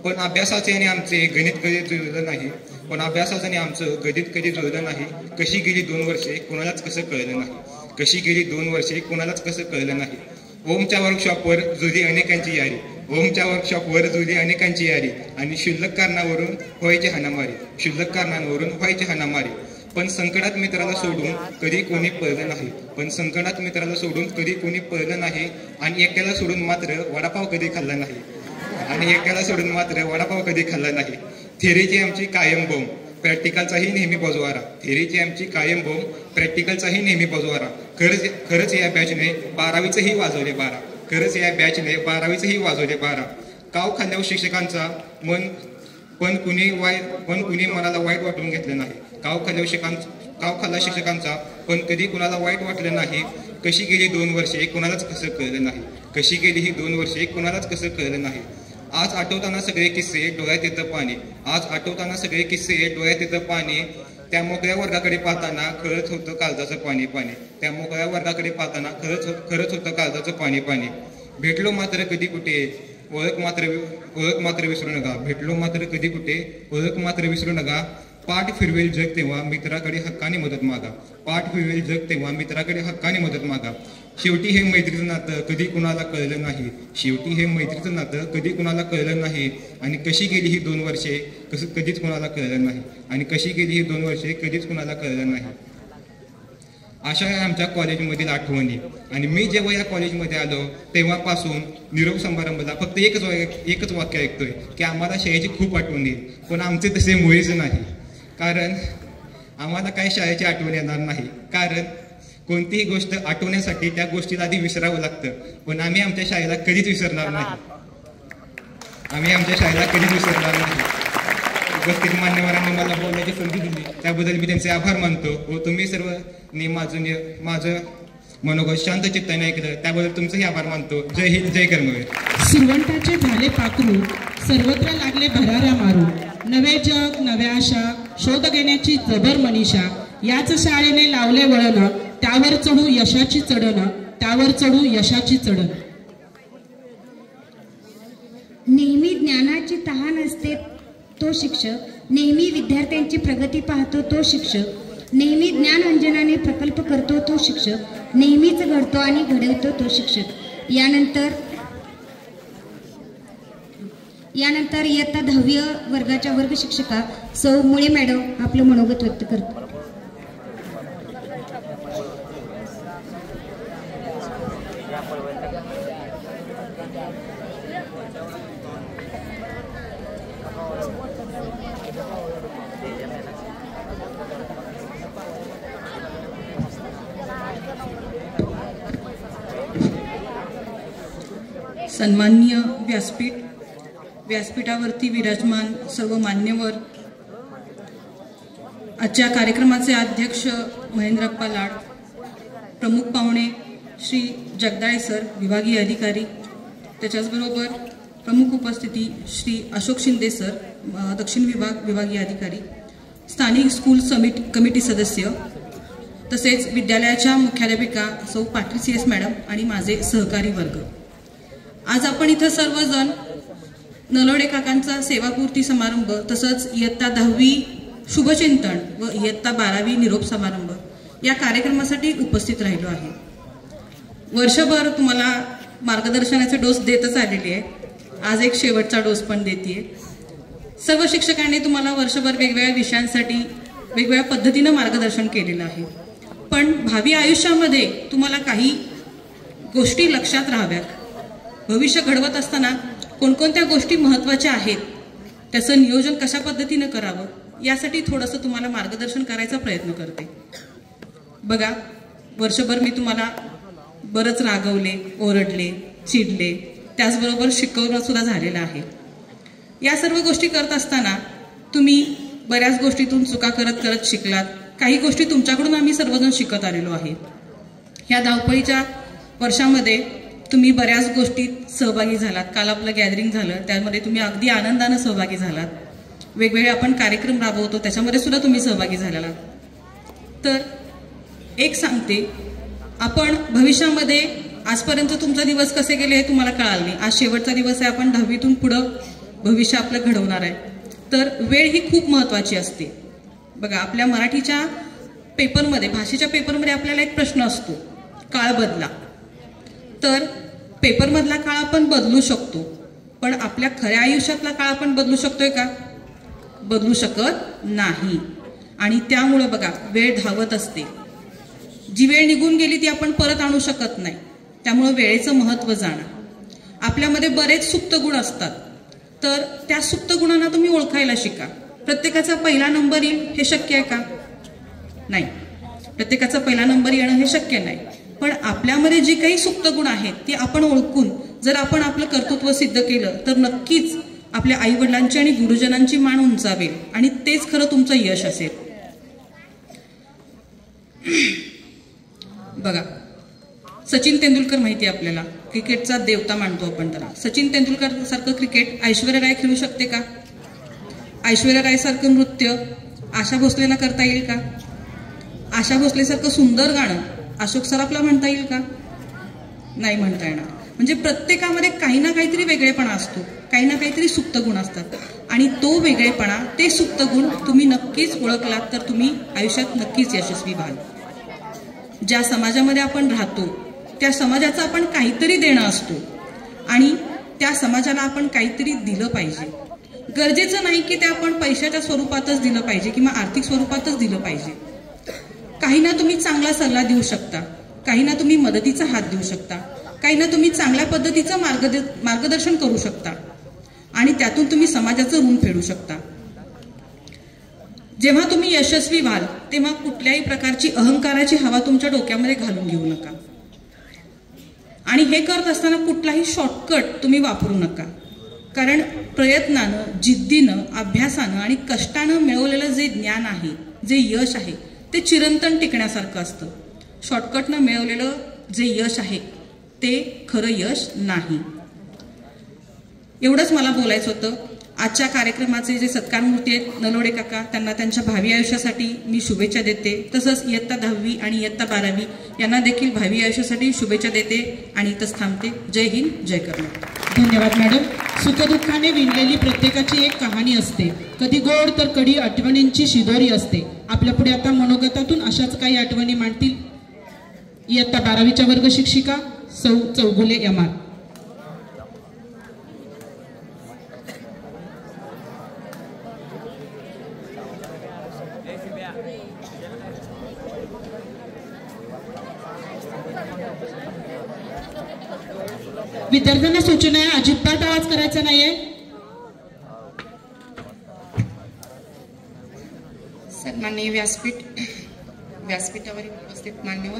पण अभ्यासाचे आणि आमचे गणित कधी जुळलं नाही. कशी गेली 2 वर्षे कोणालाच कसं कळलं नाही. ओमच्या वर्कशॉपवर जुळली अनेकांची यारी आणि क्षुल्लक कारणावरून व्हायची हाणामारी. पण संकटात मित्राला सोडून कधी कोणी पळलं नाही आणि एकट्याला सोडून मात्र वडापाव कधी खाल्ला नाही. थेरीची आमची कायम बोंब, प्रॅक्टिकलचाही नेहमी बजवारा. खरंच या बॅचने 12वीचंही वाजवले 12. काव खाल्ल्यावर शिक्षकांचा पण कुणी मनाला वाईट वाटून घेतलं नाही. काव खाल्ल्यावर काव खाल्ला शिक्षकांचा, पण कधी कुणाला वाईट वाटलं नाही. कशी गेली 2 वर्षे कुणालाच कसं कळलं नाही. कशी गेली ही 2 वर्षे कुणालाच कसं कळलं नाही. आज आठवताना सगळे किस्से डोळ्यात येतं पाणी. आज आठवताना सगळे किस्से डोळ्यात येतं पाणी. त्या मोकळ्या वर्गाकडे पाहताना खरंच होतं काळजाचं पाणी पाणी. त्या मोकळ्या वर्गाकडे पाहताना खरंच होतं काळजाचं पाणी पाणी. भेटलो मात्र कधी कुठे ओळख मात्र विसरू नका. भेटलो मात्र कधी कुठे ओळख मात्र विसरू नका. पाठ फिरवेल जग तेव्हा मित्राकडे हक्काने मदत मागा. पाठ फिरवेल जग तेव्हा मित्राकडे हक्काने मदत मागा. शेवटी हे मैत्रीचं नातं कधी कुणाला कळलं नाही. शेवटी हे मैत्रीचं नातं कधी कुणाला कळलं नाही. आणि कशी गेली ही 2 वर्षे कधीच कुणाला कळलं नाही. आणि कशी गेली ही 2 वर्षे कधीच कुणाला कळलं नाही. अशा आहे आमच्या कॉलेजमधील आठवणी. आणि मी जेव्हा या कॉलेजमध्ये आलो तेव्हापासून निरोप समारंभाला फक्त एकच वाक्य ऐकतोय की आम्हाला शाळेची खूप आठवण येईल. पण आमचे तसे मुळेच नाही. कारण आम्हाला काही शाळेची आठवण येणार नाही. कारण कोणतीही गोष्ट आठवण्यासाठी त्या गोष्टीला आधी विसरावं लागतं. पण आम्ही आमच्या शाळेला कधीच विसरणार नाही. उपस्थित मान्यवरांनी मला बोलण्याची संधी दिली त्याबद्दल मी त्यांचे आभार मानतो. व तुम्ही सर्वांनी माझं मनोगत शांत चित्ताने ऐकलं त्याबद्दल तुमचंही आभार मानतो. जय हिंद, जय कर्मवीर. सुरवंटाचे झाले पाखरू, सर्वत्र लागले भराऱ्या मारू. नवे जग नव्या आशा, शोध घेण्याची जबर मनीषा. याच शाळेने लावले वळण, त्यावर चढू यशाची चढण, त्यावर चढू यशाची चढण. नेहमी ज्ञानाची तहान असते तो शिक्षक, नेहमी विद्यार्थ्यांची प्रगती पाहतो तो शिक्षक, नेहमी ज्ञान अंजनाने प्रकल्प करतो तो शिक्षक, नेहमीच घडतो आणि घडवतो तो शिक्षक. यानंतर इयत्ता 10वी वर्गाच्या वर्ग शिक्षिका सौ मुळे मॅडम आपलं मनोगत व्यक्त करतो. सन्माननीय व्यासपीठावरती विराजमान सर्व मान्यवर, आजच्या कार्यक्रमाचे अध्यक्ष महेंद्रप्पा लाड, प्रमुख पाहुणे श्री जगदाळे सर विभागीय अधिकारी, त्याच्याचबरोबर प्रमुख उपस्थिती श्री अशोक शिंदे सर दक्षिण विभागीय अधिकारी, स्थानिक स्कूल कमिटी सदस्य, तसेच विद्यालयाच्या मुख्याध्यापिका सौ पाटील CS मॅडम आणि माझे सहकारी वर्ग. आज आपण इथं सर्वजण नलोडे काकांचा सेवापूर्ती समारंभ तसंच इयत्ता 10वी शुभचिंतन व इयत्ता 12वी निरोप समारंभ या कार्यक्रमासाठी उपस्थित राहिलो आहे. वर्षभर तुम्हाला मार्गदर्शनाचे डोस देतच आलेली आहे. आज एक शेवटचा डोस पण देते. सर्व शिक्षकांनी तुम्हाला वर्षभर वेगवेगळ्या विषयांसाठी वेगवेगळ्या पद्धतीनं मार्गदर्शन केलेलं आहे. पण भावी आयुष्यामध्ये तुम्हाला काही गोष्टी लक्षात राहाव्यात. भविष्य घडवत असताना कोणकोणत्या गोष्टी महत्त्वाच्या आहेत, त्याचं नियोजन कशा पद्धतीनं करावं यासाठी थोडंसं तुम्हाला मार्गदर्शन करायचा प्रयत्न करते. बघा, वर्षभर मी तुम्हाला बरंच रागवले, ओरडले, चिडले, त्याचबरोबर शिकवणं सुद्धा झालेलं आहे. या सर्व गोष्टी करत असताना तुम्ही बऱ्याच गोष्टीतून चुका करत करत शिकलात. काही गोष्टी तुमच्याकडून आम्ही सर्वजण शिकत आलेलो आहे. ह्या धावपळीच्या वर्षामध्ये तुम्ही बऱ्याच गोष्टीत सहभागी झालात. काल आपलं गॅदरिंग झालं, त्यामध्ये तुम्ही अगदी आनंदानं सहभागी झालात. वेगवेगळे आपण कार्यक्रम राबवतो त्याच्यामध्ये सुद्धा तुम्ही सहभागी झालेला. तर एक सांगते, आपण भविष्यामध्ये आजपर्यंत तुमचा दिवस कसे गेले हे तुम्हाला कळालं नाही. आज शेवटचा दिवस आहे. आपण 10वीतून पुढं भविष्य आपलं घडवणार आहे. तर वेळ ही खूप महत्त्वाची असते. बघा, आपल्या मराठीच्या पेपरमध्ये, भाषेच्या पेपरमध्ये आपल्याला एक प्रश्न असतो, काळ बदला. तर पेपरमधला काळ आपण बदलू शकतो, पण आपल्या खऱ्या आयुष्यातला काळ आपण बदलू शकतोय का? बदलू शकत नाही. आणि त्यामुळं बघा, वेळ धावत असते. जी वेळ निघून गेली ती आपण परत आणू शकत नाही. त्यामुळं वेळेचं महत्त्व जाणा. आपल्यामध्ये बरेच सुप्त गुण असतात, तर त्या सुप्त गुणांना तुम्ही ओळखायला शिका. प्रत्येकाचा पहिला नंबर येईल हे शक्य आहे का? नाही. प्रत्येकाचा पहिला नंबर येणं हे शक्य नाही. पण आपल्यामध्ये जी काही सुप्त गुण आहेत ती आपण ओळखून जर आपण आपलं कर्तृत्व सिद्ध केलं तर नक्कीच आपल्या आईवडिलांची आणि गुरुजनांची मान उंचावेल आणि तेच खरं तुमचं यश असेल. बघा, सचिन तेंडुलकर माहिती आहे आपल्याला, क्रिकेटचा देवता मानतो आपण त्याला. सचिन तेंडुलकर सारखं क्रिकेट ऐश्वर्या राय खेळू शकते का? ऐश्वर्या राय सारखं नृत्य आशा भोसलेला करता येईल का? आशा भोसले सारखं सुंदर गाणं अशोक सराफला म्हणता येईल का? नाही म्हणता येणार. म्हणजे प्रत्येकामध्ये काही ना काहीतरी वेगळेपणा असतो, काही ना काहीतरी सुप्त गुण असतात, आणि तो वेगळेपणा, ते सुप्त गुण तुम्ही नक्कीच ओळखलात तर तुम्ही आयुष्यात नक्कीच यशस्वी व्हाल. ज्या समाजामध्ये आपण राहतो त्या समाजाचं आपण काहीतरी देणं असतो, आणि त्या समाजाला आपण काहीतरी दिलं पाहिजे. गरजेचं नाही की ते आपण पैशाच्या स्वरूपातच दिलं पाहिजे किंवा आर्थिक स्वरूपातच दिलं पाहिजे. काही ना तुम्ही चांगला सल्ला देऊ शकता, काही ना तुम्ही मदतीचा हात देऊ शकता, काही ना तुम्ही चांगल्या पद्धतीचं मार्गदर्शन करू शकता, आणि त्यातून तुम्ही समाजाचं ऋण फेडू शकता. जेव्हा तुम्ही यशस्वी व्हाल तेव्हा कुठल्याही प्रकारची अहंकाराची हवा तुमच्या डोक्यामध्ये घालून घेऊ नका, आणि हे करत असताना कुठलाही शॉर्टकट तुम्ही वापरू नका. कारण प्रयत्नानं, जिद्दीनं, अभ्यासानं आणि कष्टानं मिळवलेलं जे ज्ञान आहे, जे यश आहे, ते चिरंतन टिकण्यासारखं असतं. शॉर्टकटनं मिळवलेलं जे यश आहे ते खरं यश नाही. एवढंच मला बोलायचं होतं. आजच्या कार्यक्रमाचे जे सत्कारमूर्ती आहेत नलोडे काका, त्यांना त्यांच्या भावी आयुष्यासाठी मी शुभेच्छा देते. तसंच इयत्ता 10वी आणि इयत्ता 12वी यांना देखील भावी आयुष्यासाठी शुभेच्छा देते आणि इथंच थांबते. जय हिंद, जय कर्नाटक. धन्यवाद मॅडम. सुखदुःखाने विणलेली प्रत्येकाची एक कहाणी असते, कधी गोड तर कधी आठवणींची शिदोरी असते. आपल्या पुढे आता मनोगतातून अशाच काही आठवणी मांडतील इयत्ता 12वीच्या वर्ग शिक्षिका सौ चौगुले यमार. विद्यार्थ्यांना सूचना आहे, अजिबात आवाज करायचा नाहीये. सन्माननीय व्यासपीठावर उपस्थित मान्यवर,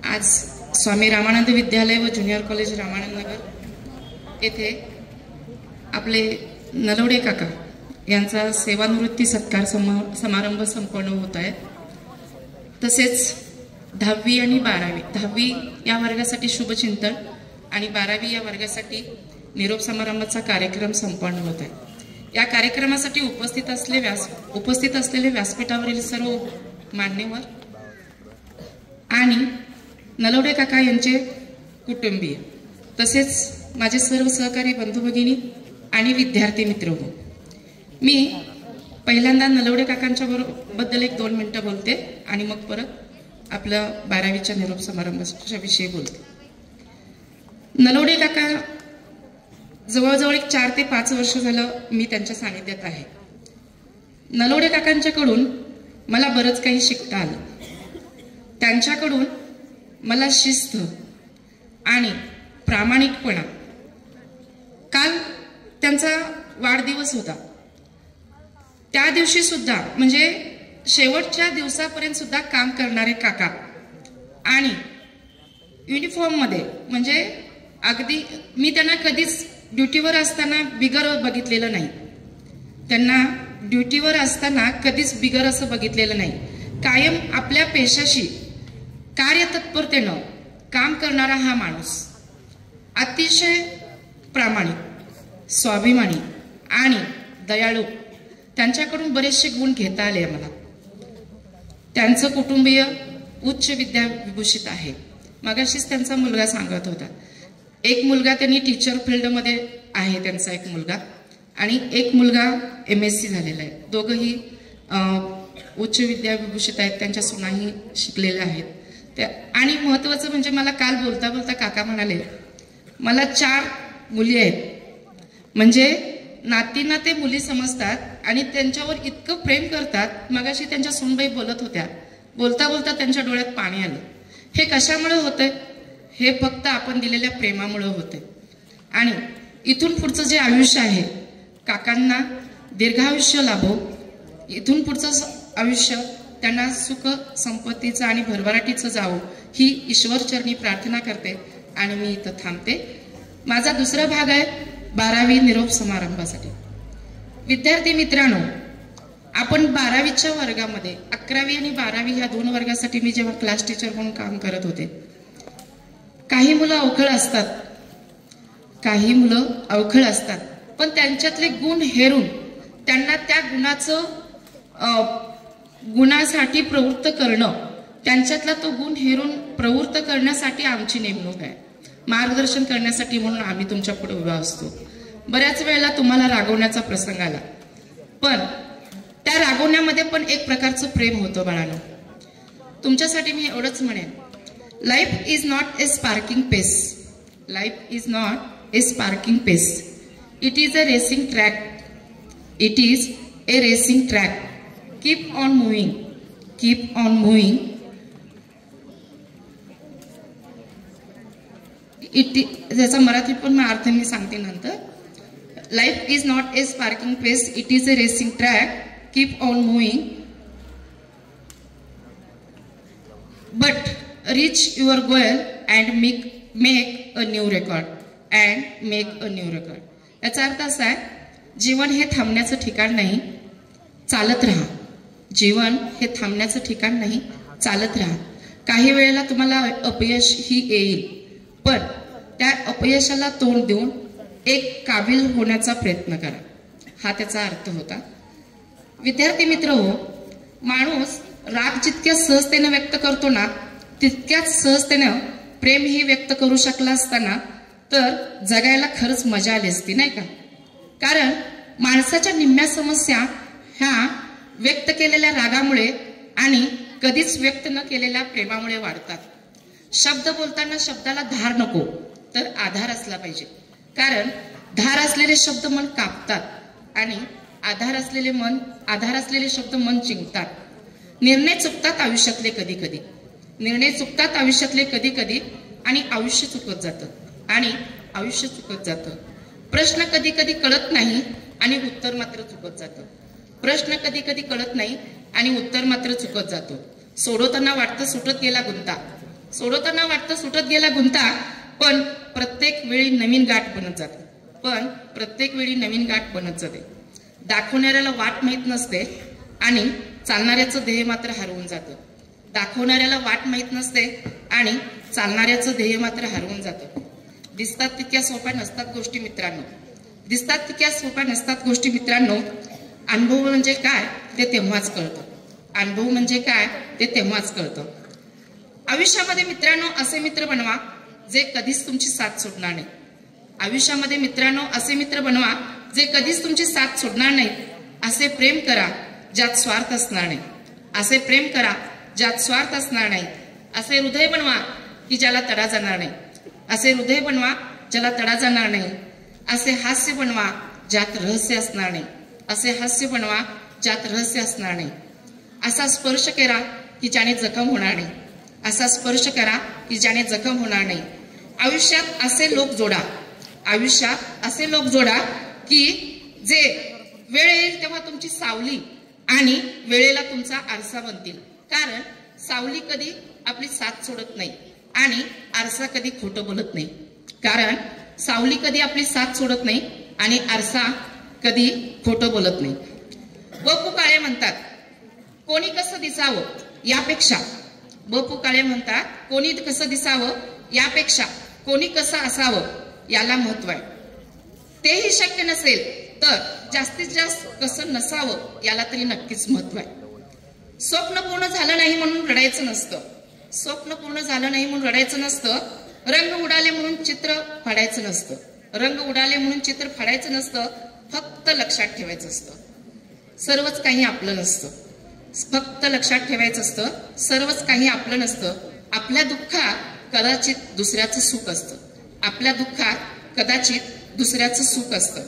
आज स्वामी रामानंद विद्यालय व ज्युनियर कॉलेज रामानंद नगर येथे आपले नलोडे काका यांचा सेवानिवृत्ती सत्कार समारंभ संपन्न होत आहे. तसेच 10वी आणि 12वी, 10वी या वर्गासाठी शुभचिंतन आणि 12वी या वर्गासाठी निरोप समारंभाचा कार्यक्रम संपन्न होत आहे. या कार्यक्रमासाठी उपस्थित असलेले व्यासपीठावरील सर्व मान्यवर आणि नलोडे काका यांचे कुटुंबीय, तसेच माझे सर्व सहकारी बंधू भगिनी आणि विद्यार्थी मित्र हो, मी पहिल्यांदा नलोडे काकांच्या बद्दल 1-2 मिनिटं बोलते आणि मग परत आपलं 12वीच्या निरोप समारंभाच्या विषयी बोलते. नलोडे काका जवळजवळ 4 ते 5 वर्ष झालं मी त्यांच्या सानिध्यात आहे. नलोडे काकांच्याकडून मला बरंच काही शिकता आलं. त्यांच्याकडून मला शिस्त आणि प्रामाणिकपणा. काल त्यांचा वाढदिवस होता, त्या दिवशी सुद्धा म्हणजे शेवटच्या दिवसापर्यंत सुद्धा काम करणारे काका आणि युनिफॉर्ममध्ये, म्हणजे अगदी मी त्यांना कधीच ड्युटीवर असताना बिगर बघितलेलं नाही. त्यांना ड्युटीवर असताना कधीच बिगर असं बघितलेलं नाही. कायम आपल्या पेशाशी कार्यतत्परतेनं काम करणारा हा माणूस अतिशय प्रामाणिक, स्वाभिमानी आणि दयाळू. त्यांच्याकडून बरेचसे गुण घेता आले मला. त्यांचं कुटुंबीय उच्च विद्याविभूषित आहे. मगाशीच त्यांचा मुलगा सांगत होता. एक मुलगा त्यांनी टीचर फील्डमध्ये आहे, त्यांचा एक मुलगा, आणि एक मुलगा MSc झालेला आहे. दोघंही उच्च विद्याविभूषित आहेत. त्यांच्या सुनाही शिकलेल्या आहेत त्या. आणि महत्त्वाचं म्हणजे मला काल बोलता बोलता काका म्हणाले, मला 4 मुली आहेत. म्हणजे नातींना ते मुली समजतात आणि त्यांच्यावर इतकं प्रेम करतात. मगाशी त्यांच्या सुनबाई बोलत होत्या, बोलता बोलता त्यांच्या डोळ्यात पाणी आलं. हे कशामुळे होतंय? हे फक्त आपण दिलेल्या प्रेमामुळे होते. आणि इथून पुढचं जे आयुष्य आहे, काकांना दीर्घायुष्य लाभो. इथून पुढचं आयुष्य त्यांना सुख संपत्तीचं आणि भरभराटीचं जावो ही ईश्वरचरणी प्रार्थना करते आणि मी इथं थांबते. माझा दुसरा भाग आहे 12वी निरोप समारंभासाठी. विद्यार्थी मित्रांनो, आपण 12वीच्या वर्गामध्ये 11वी आणि 12वी ह्या 2 वर्गासाठी मी जेव्हा क्लास टीचर म्हणून काम करत होते, काही मुलं अवखळ असतात, काही मुलं अवखळ असतात, पण त्यांच्यातले गुण हेरून त्यांना त्या गुणासाठी प्रवृत्त करणं, त्यांच्यातला तो गुण हेरून प्रवृत्त करण्यासाठी आमची नेमणूक आहे, मार्गदर्शन करण्यासाठी म्हणून आम्ही तुमच्या पुढे उभा असतो. बऱ्याच वेळेला तुम्हाला रागवण्याचा प्रसंग आला, पण त्या रागवण्यामध्ये पण एक प्रकारचं प्रेम होतं बाळांनो. तुमच्यासाठी मी एवढंच म्हणेन, life is not a sparking pace, life is not a sparking pace, it is a racing track, it is a racing track. Keep on moving, keep on moving. त्याचा मराठी पण अर्थ मी सांगते नंतर. Life is not a sparking pace, it is a racing track. Keep on moving, but reach your goal and make a new record, and make a new record. याचा अर्थ असा आहे, जीवन हे थांबण्याचं ठिकाण नाही, चालत राहा. जीवन हे थांबण्याचं ठिकाण नाही, चालत राहा. काही वेळेला तुम्हाला अपयश ही येईल, पण त्या अपयशाला तोंड देऊन एक काबिल होण्याचा प्रयत्न करा, हा त्याचा अर्थ होता. विद्यार्थी मित्र हो, माणूस राग जितक्या सहजतेने व्यक्त करतो ना, तितक्याच सहजतेने प्रेम ही व्यक्त करू शकला असताना तर जगायला खरंच मजा आली असती, नाही का? कारण माणसाच्या निम्म्या समस्या ह्या व्यक्त केलेल्या रागामुळे आणि कधीच व्यक्त न केलेल्या प्रेमामुळे वाढतात. शब्द बोलताना शब्दाला धार नको, तर आधार असला पाहिजे. कारण धार असलेले शब्द मन कापतात आणि आधार असलेले शब्द मन जिंकतात. निर्णय चुकतात आयुष्यातले कधी कधी, निर्णय चुकतात आयुष्यातले कधी कधी, आणि आयुष्य चुकत जातं. प्रश्न कधी कधी कळत नाही आणि उत्तर मात्र चुकत जातं. प्रश्न कधी कधी कळत नाही आणि उत्तर मात्र चुकत जातं. सोडवताना वाटतं सुटत गेला गुंता, पण प्रत्येक वेळी नवीन गाठ बनत जाते. दाखवणाऱ्याला वाट माहीत नसते आणि चालणाऱ्याचं ध्येय मात्र हरवून जातं. दिसतात तितक्या सोप्या नसतात गोष्टी मित्रांनो. अनुभव म्हणजे काय ते तेव्हाच कळतं. आयुष्यामध्ये मित्रांनो असे मित्र बनवा जे कधीच तुमची साथ सोडणार नाही. असे प्रेम करा ज्यात स्वार्थ असणार नाही. असे हृदय बनवा की ज्याला तडा जाणार नाही. असे हास्य बनवा ज्यात रहस्य असणार नाही. असा स्पर्श करा की ज्याने जखम होणार नाही. आयुष्यात असे लोक जोडा की जे वेळ येईल तेव्हा तुमची सावली आणि वेळेला तुमचा आरसा बनतील. कारण सावली कधी आपली साथ सोडत नाही आणि आरसा कधी खोटं बोलत नाही. बापू काळे म्हणतात, कोणी कसं दिसावं यापेक्षा कोणी कसं असावं याला महत्व आहे. तेही शक्य नसेल तर जास्तीत जास्त कसं नसावं याला तरी नक्कीच महत्व आहे. स्वप्न पूर्ण झालं नाही म्हणून रडायचं नसतं. रंग उडाले म्हणून चित्र फाडायचं नसतं. फक्त लक्षात ठेवायचं असतं सर्वच काही आपलं नसतं. आपल्या दुःखात कदाचित दुसऱ्याचं सुख असतं.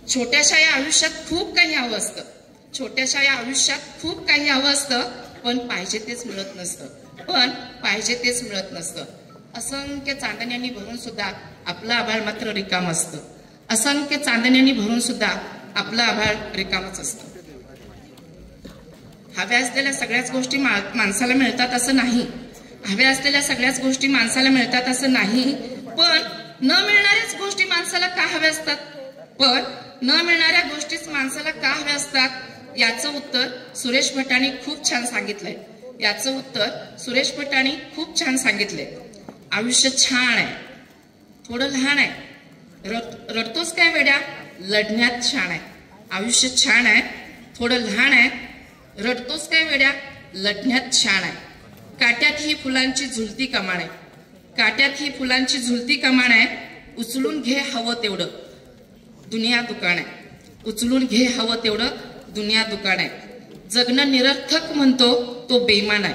छोट्याशा या आयुष्यात खूप काही हवं असतं. पण पाहिजे तेच मिळत नसतं. असंख्य चांदण्यांनी भरून सुद्धा आपलं आभाळ मात्र रिकाम असतं. हव्या असलेल्या सगळ्याच गोष्टी माणसाला मिळतात असं नाही. पण न मिळणाऱ्याच गोष्टी माणसाला का हव्या असतात? याचं उत्तर सुरेश भटांनी खूप छान सांगितलंय. याचं उत्तर सुरेश भटांनी खूप छान सांगितलंय. आयुष्य छान आहे, थोडं लहान आहे. रडतोस काय वेड्या, लढण्यात छान आहे. आयुष्य छान आहे, थोडं लहान आहे. रडतोस काय वेड्या, लढण्यात छान आहे. काट्यात ही फुलांची झुलती कमान आहे. काट्यात ही फुलांची झुलती कमान आहे. उचलून घे हवं तेवढं, दुनिया दुकान आहे. उचलून घे हवं तेवढं, दुनिया दुकान आहे. जगणं निरर्थक म्हणतो तो बेईमान आहे.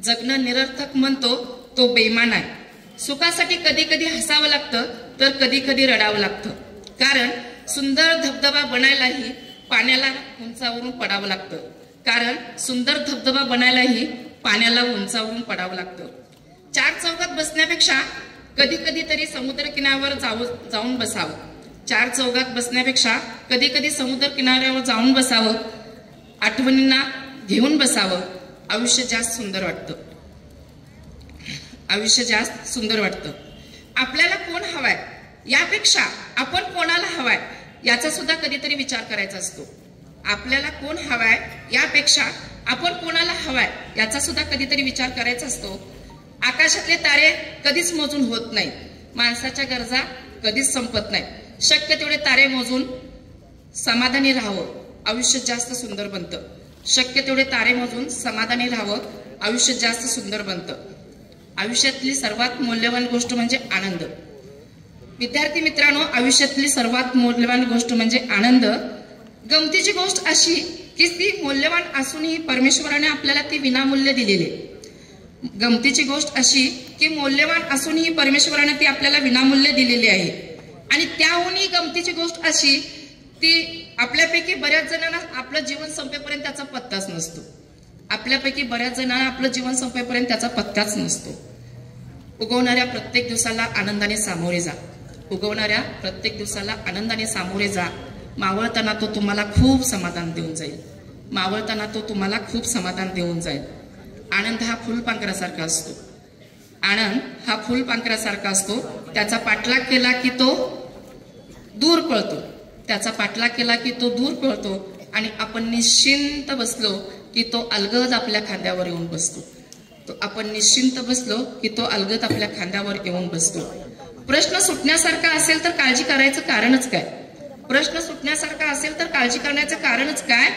जगणं निरर्थक म्हणतो तो बेईमान आहे. सुखासाठी कधी कधी हसावं लागतं तर कधी कधी रडावं लागतं. कारण सुंदर धबधबा बनायलाही पाण्याला उंचावरून पडावं लागतं. कारण सुंदर धबधबा बनायलाही पाण्याला उंचावरून पडावं लागतं. चार चौकात बसण्यापेक्षा कधी कधी तरी समुद्र किनाऱ्यावर जाऊन बसावं. चार चौकात बसण्यापेक्षा कधी कधी समुद्र किनाऱ्यावर जाऊन बसावं. आठवणींना घेऊन बसावं. आयुष्य जास्त सुंदर वाटतं. आयुष्य जास्त सुंदर वाटतं. आपल्याला कोण हवाय यापेक्षा आपण कोणाला हवाय याचा सुद्धा कधीतरी विचार करायचा असतो. आपल्याला कोण हवाय यापेक्षा आपण कोणाला हवाय याचा सुद्धा कधीतरी विचार करायचा असतो. आकाशातले तारे कधीच मोजून होत नाही. माणसाच्या गरजा कधीच संपत नाही. शक्य तेवढे तारे मोजून समाधानी राहावं, आयुष्य जास्त सुंदर बनतं. शक्य तेवढे तारे मोजून समाधानी राहावं, आयुष्य जास्त सुंदर बनतं. आयुष्यातली सर्वात मौल्यवान गोष्ट म्हणजे आनंद. विद्यार्थी मित्रांनो, आयुष्यातली सर्वात मौल्यवान गोष्ट म्हणजे आनंद. गमतीची गोष्ट अशी की ती मौल्यवान असूनही परमेश्वराने आपल्याला ती विनामूल्य दिलेली. गमतीची गोष्ट अशी की मौल्यवान असूनही परमेश्वराने ती आपल्याला विनामूल्य दिलेली आहे. आणि त्याहूनही गमतीची गोष्ट अशी ती आपल्यापैकी बऱ्याच जणांना आपलं जीवन संपेपर्यंत त्याचा पत्ताच नसतो. आपल्यापैकी बऱ्याच जणांना आपलं जीवन संपेपर्यंत त्याचा पत्ताच नसतो. उगवणाऱ्या प्रत्येक दिवसाला आनंदाने सामोरे जा. उगवणाऱ्या प्रत्येक दिवसाला आनंदाने सामोरे जा. मावळताना तो तुम्हाला खूप समाधान देऊन जाईल. मावळताना तो तुम्हाला खूप समाधान देऊन जाईल. आनंद हा फुलपाखरासारखा असतो. आनंद हा फुलपाखरासारखा असतो. त्याचा पाठलाग केला की तो दूर पळतो. त्याचा पाठलाग केला की तो दूर पळतो. आणि आपण निश्चिंत बसलो की तो अलगद आपल्या खांद्यावर येऊन बसतो. आपण निश्चिंत बसलो की तो अलगद आपल्या खांद्यावर येऊन बसतो. प्रश्न सुटण्यासारखा असेल तर काळजी करायचं कारणच काय. प्रश्न सुटण्यासारखा असेल तर काळजी करण्याचं कारणच काय.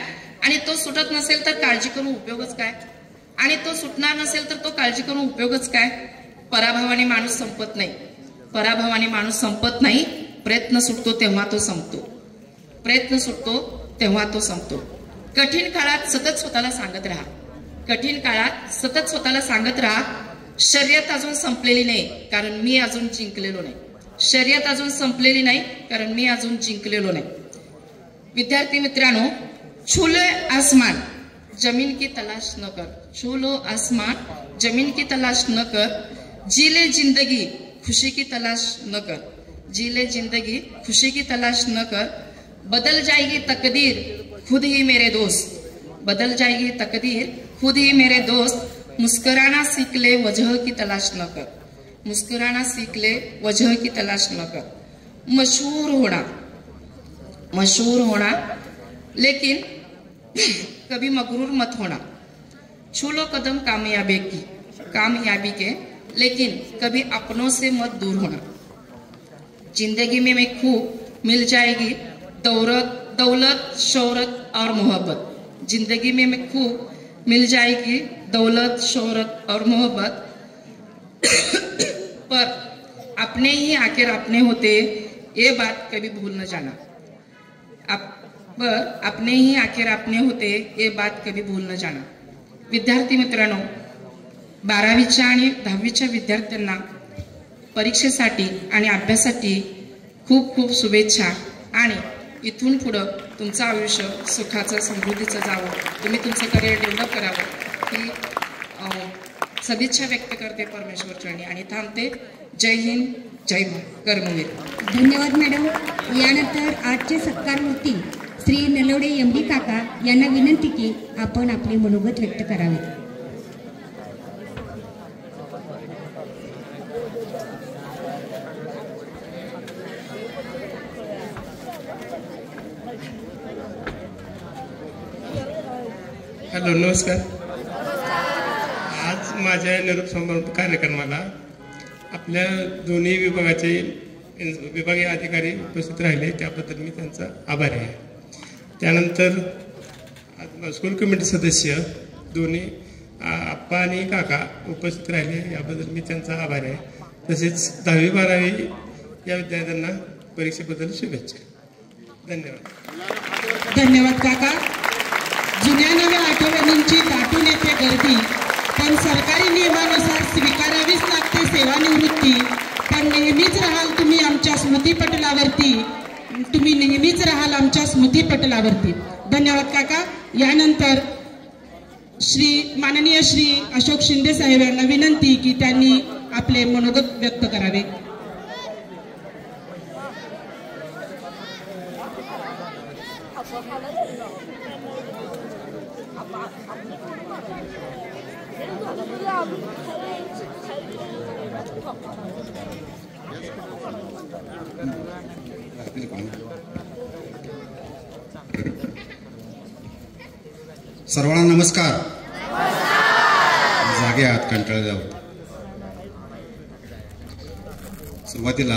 आणि तो सुटत नसेल तर काळजी करून उपयोगच काय. आणि तो सुटणार नसेल तर तो काळजी करून उपयोगच काय. पराभवाने माणूस संपत नाही. पराभवाने माणूस संपत नाही. प्रयत्न सुटतो तेव्हा तो संपतो. प्रयत्न सुटतो तेव्हा तो संपतो. कठीण काळात सतत स्वतःला सांगत राहा. कठीण काळात सतत स्वतःला सांगत राहा, शर्यत अजून संपलेली नाही कारण मी अजून जिंकलेलो नाही. शर्यत अजून संपलेली नाही कारण मी अजून जिंकलेलो नाही. विद्यार्थी मित्रांनो, छू लो आसमान जमीन की तलाश न कर. छू लो आसमान जमीन की तलाश न कर. जी ले जिंदगी खुशी की तलाश न कर. जी ले जिंदगी खुशी की तलाश न कर. बदल जाएगी तकदीर खुद ही मेरे दोस्त. बदल जाएगी तकदीर खुद ही मेरे दोस्त. मुस्कुराना सीख ले वजह की तलाश न कर. मुस्कुराना सीख ले वजह की तलाश न कर. मशहूर होना, मशहूर होना लेकिन कभी मगरूर मत होना. छू लो कदम कामयाबी के लेकिन कभी अपनों से मत दूर होना. जिंदगी में खूब मिल जाएगी दौलत शोहरत और मोहब्बत. जिंदगी में खूब मिल जाएगी दौलत शोहरत और मोहब्बत. पर अपने ही आखिर अपने होते ये बात कभी भूल न जाना. पर अपने ही आखिर अपने होते ये बात कभी भूल न जाना. विद्यार्थी मित्रांनो, 12वीच्या आणि 10वीच्या विद्यार्थ्यांना परीक्षेसाठी आणि अभ्यासासाठी खूप खूप शुभेच्छा. आणि इथून पुढं तुमचं आयुष्य सुखाचं समृद्धीचं जावं, तुम्ही तुमचं करिअर डेव्हलप करावं ही सदिच्छा व्यक्त करते परमेश्वर चरणी आणि थांबते. जय हिंद, जय कर्मवीर. धन्यवाद मॅडम. यानंतर आजचे सत्कारमूर्ती श्री नलवडे एमडी काका यांना विनंती की आपण आपले मनोगत व्यक्त करावे. हॅलो, नमस्कार. आज माझ्या निरोप समारंभ कार्यक्रमाला आपल्या दोन्ही विभागाचे विभागीय अधिकारी उपस्थित राहिले, त्याबद्दल मी त्यांचा आभारी आहे. त्यानंतर स्कूल कमिटी सदस्य दोन्ही आप्पा आणि काका उपस्थित राहिले, याबद्दल मी त्यांचा आभारी आहे. तसेच 10वी 12वी या विद्यार्थ्यांना परीक्षेबद्दल शुभेच्छा. धन्यवाद. धन्यवाद काका. जुन्या नव्या आठवणींची दाटून येते गर्दी, पण सरकारी नियमानुसार स्वीकारावीच लागते सेवानिवृत्ती. पण नेहमीच राहाल तुम्ही आमच्या स्मृतीपटलावरती, तुम्ही नेहमीच राहाल आमच्या स्मृतीपटलावरती. धन्यवाद काका. यानंतर माननीय श्री अशोक शिंदे साहेब यांना विनंती की त्यांनी आपले मनोगत व्यक्त करावे. सर्वांना नमस्कार. जागे आहात, कंटाळले आहोत. सुरुवातीला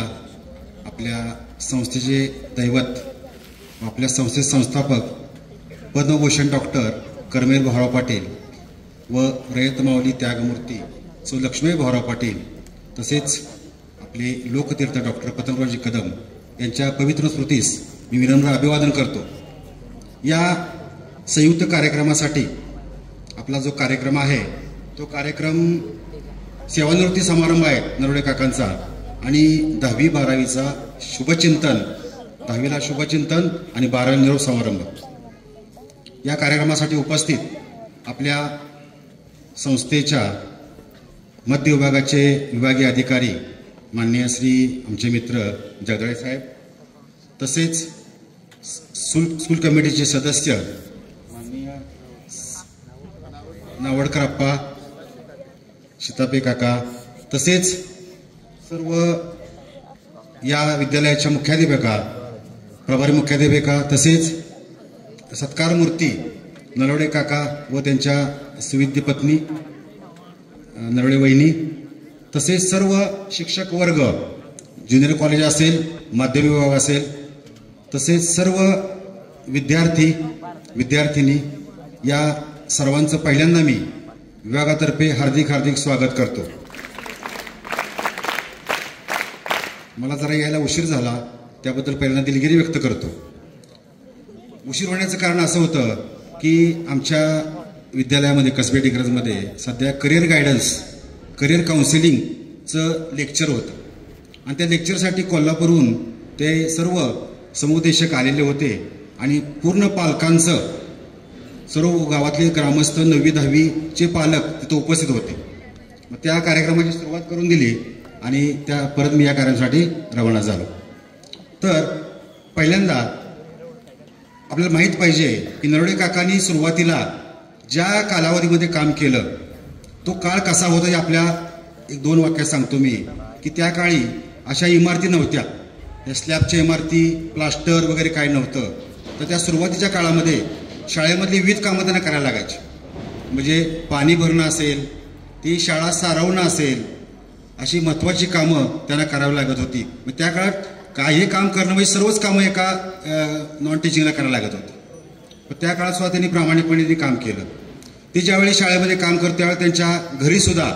आपल्या संस्थेचे दैवत, आपल्या संस्थेचे संस्थापक पद्मभूषण डॉक्टर कर्मेल भाऊराव पाटील व रयतमावली त्यागमूर्ती सौ लक्ष्मी भाऊराव पाटील, तसेच आपले लोकतीर्थ डॉक्टर पतंगरावजी कदम यांच्या पवित्र स्मृतीस मी विनम्र अभिवादन करतो. या संयुक्त कार्यक्रमासाठी आपला जो कार्यक्रम आहे तो कार्यक्रम सेवानिवृत्ती समारंभ आहे नरोडे काकांचा, आणि 10वी 12वीचा शुभचिंतन, 10वीला शुभचिंतन आणि 12वी निरोप समारंभ. या कार्यक्रमासाठी उपस्थित आपल्या संस्थेच्या मध्य विभागाचे विभागीय अधिकारी माननीय श्री आमचे मित्र जगदाळे साहेब, तसेच स्कूल कमिटीचे सदस्य माननीय नावडकर अप्पा, शितापे काका, तसेच सर्व या विद्यालयाच्या मुख्याध्यापिका, प्रभारी मुख्याध्यापिका, तसेच सत्कारमूर्ती नलवडे काका व त्यांच्या सुविद्य पत्नी नलवडे वहिनी, तसेच सर्व शिक्षक वर्ग, ज्युनियर कॉलेज असेल, माध्यमिक विभाग असेल, तसेच सर्व विद्यार्थी विद्यार्थिनी, या सर्वांचं पहिल्यांदा मी विभागातर्फे हार्दिक हार्दिक स्वागत करतो. मला जरा यायला उशीर झाला, त्याबद्दल पहिल्यांदा दिलगिरी व्यक्त करतो. उशीर होण्याचं कारण असं होतं की आमच्या विद्यालयामध्ये कसबे डिग्रजमध्ये सध्या करिअर गायडन्स, करिअर काउन्सिलिंगचं लेक्चर होतं, आणि त्या लेक्चरसाठी कोल्हापूरहून ते सर्व समुपदेशक आलेले होते, आणि पूर्ण पालकांचं, सर्व गावातले ग्रामस्थ 9वी 10वीचे पालक तिथं उपस्थित होते. मग त्या कार्यक्रमाची सुरुवात करून दिली आणि परत मी या कार्यासाठी रवाना झालो. तर पहिल्यांदा आपल्याला माहीत पाहिजे की नरोडे काकांनी सुरुवातीला ज्या कालावधीमध्ये काम केलं तो काळ कसा होता हे आपल्या 1-2 वाक्यात सांगतो मी. की त्या काळी अशा इमारती नव्हत्या, या स्लॅबच्या इमारती, प्लास्टर वगैरे काय नव्हतं. तर त्या सुरुवातीच्या काळामध्ये शाळेमधली विविध कामं त्यांना करायला लागायची. म्हणजे पाणी भरणं असेल, ती शाळा सारवणं असेल, अशी महत्त्वाची कामं त्यांना करावी लागत होती. मग त्या काळात काही काम करणं म्हणजे सर्वच कामं एका नॉन टीचिंगला करायला लागत होती. पण त्या काळात सुद्धा त्यांनी प्रामाणिकपणे काम केलं. ते ज्यावेळी शाळेमध्ये काम करत त्यावेळी त्यांच्या घरीसुद्धा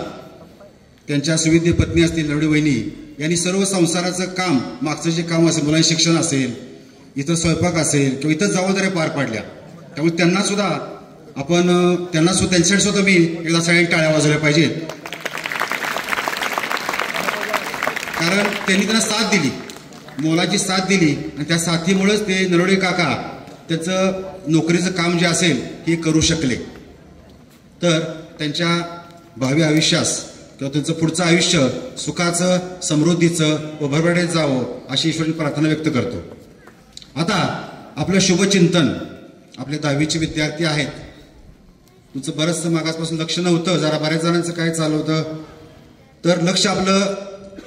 त्यांच्या सुविद्य पत्नी असतील नवडी वहिनी यांनी सर्व संसाराचं काम, मागचं जे काम असेल, मुलांचे शिक्षण असेल, इथं स्वयंपाक असेल किंवा इथं जबाबदाऱ्या पार पाडल्या. त्यामुळे त्यांच्यासाठी सुद्धा मी एकदा सगळ्यांनी टाळ्या वाजवल्या पाहिजेत. कारण त्यांनी त्यांना साथ दिली, मोलाची साथ दिली, आणि त्या साथीमुळेच ते नरोडे काका त्याचं नोकरीचं काम जे असेल हे करू शकले. तर त्यांच्या भावी आयुष्यास किंवा त्यांचं पुढचं आयुष्य सुखाचं, समृद्धीचं व भरभराटीत जावं अशी ईश्वराची प्रार्थना व्यक्त करतो. आता आपलं शुभचिंतन, आपले 10वीचे विद्यार्थी आहेत. तुमचं बरंचसं मागासपासून लक्ष नव्हतं, जरा बऱ्याच जणांचं काय चालू होतं, तर लक्ष आपलं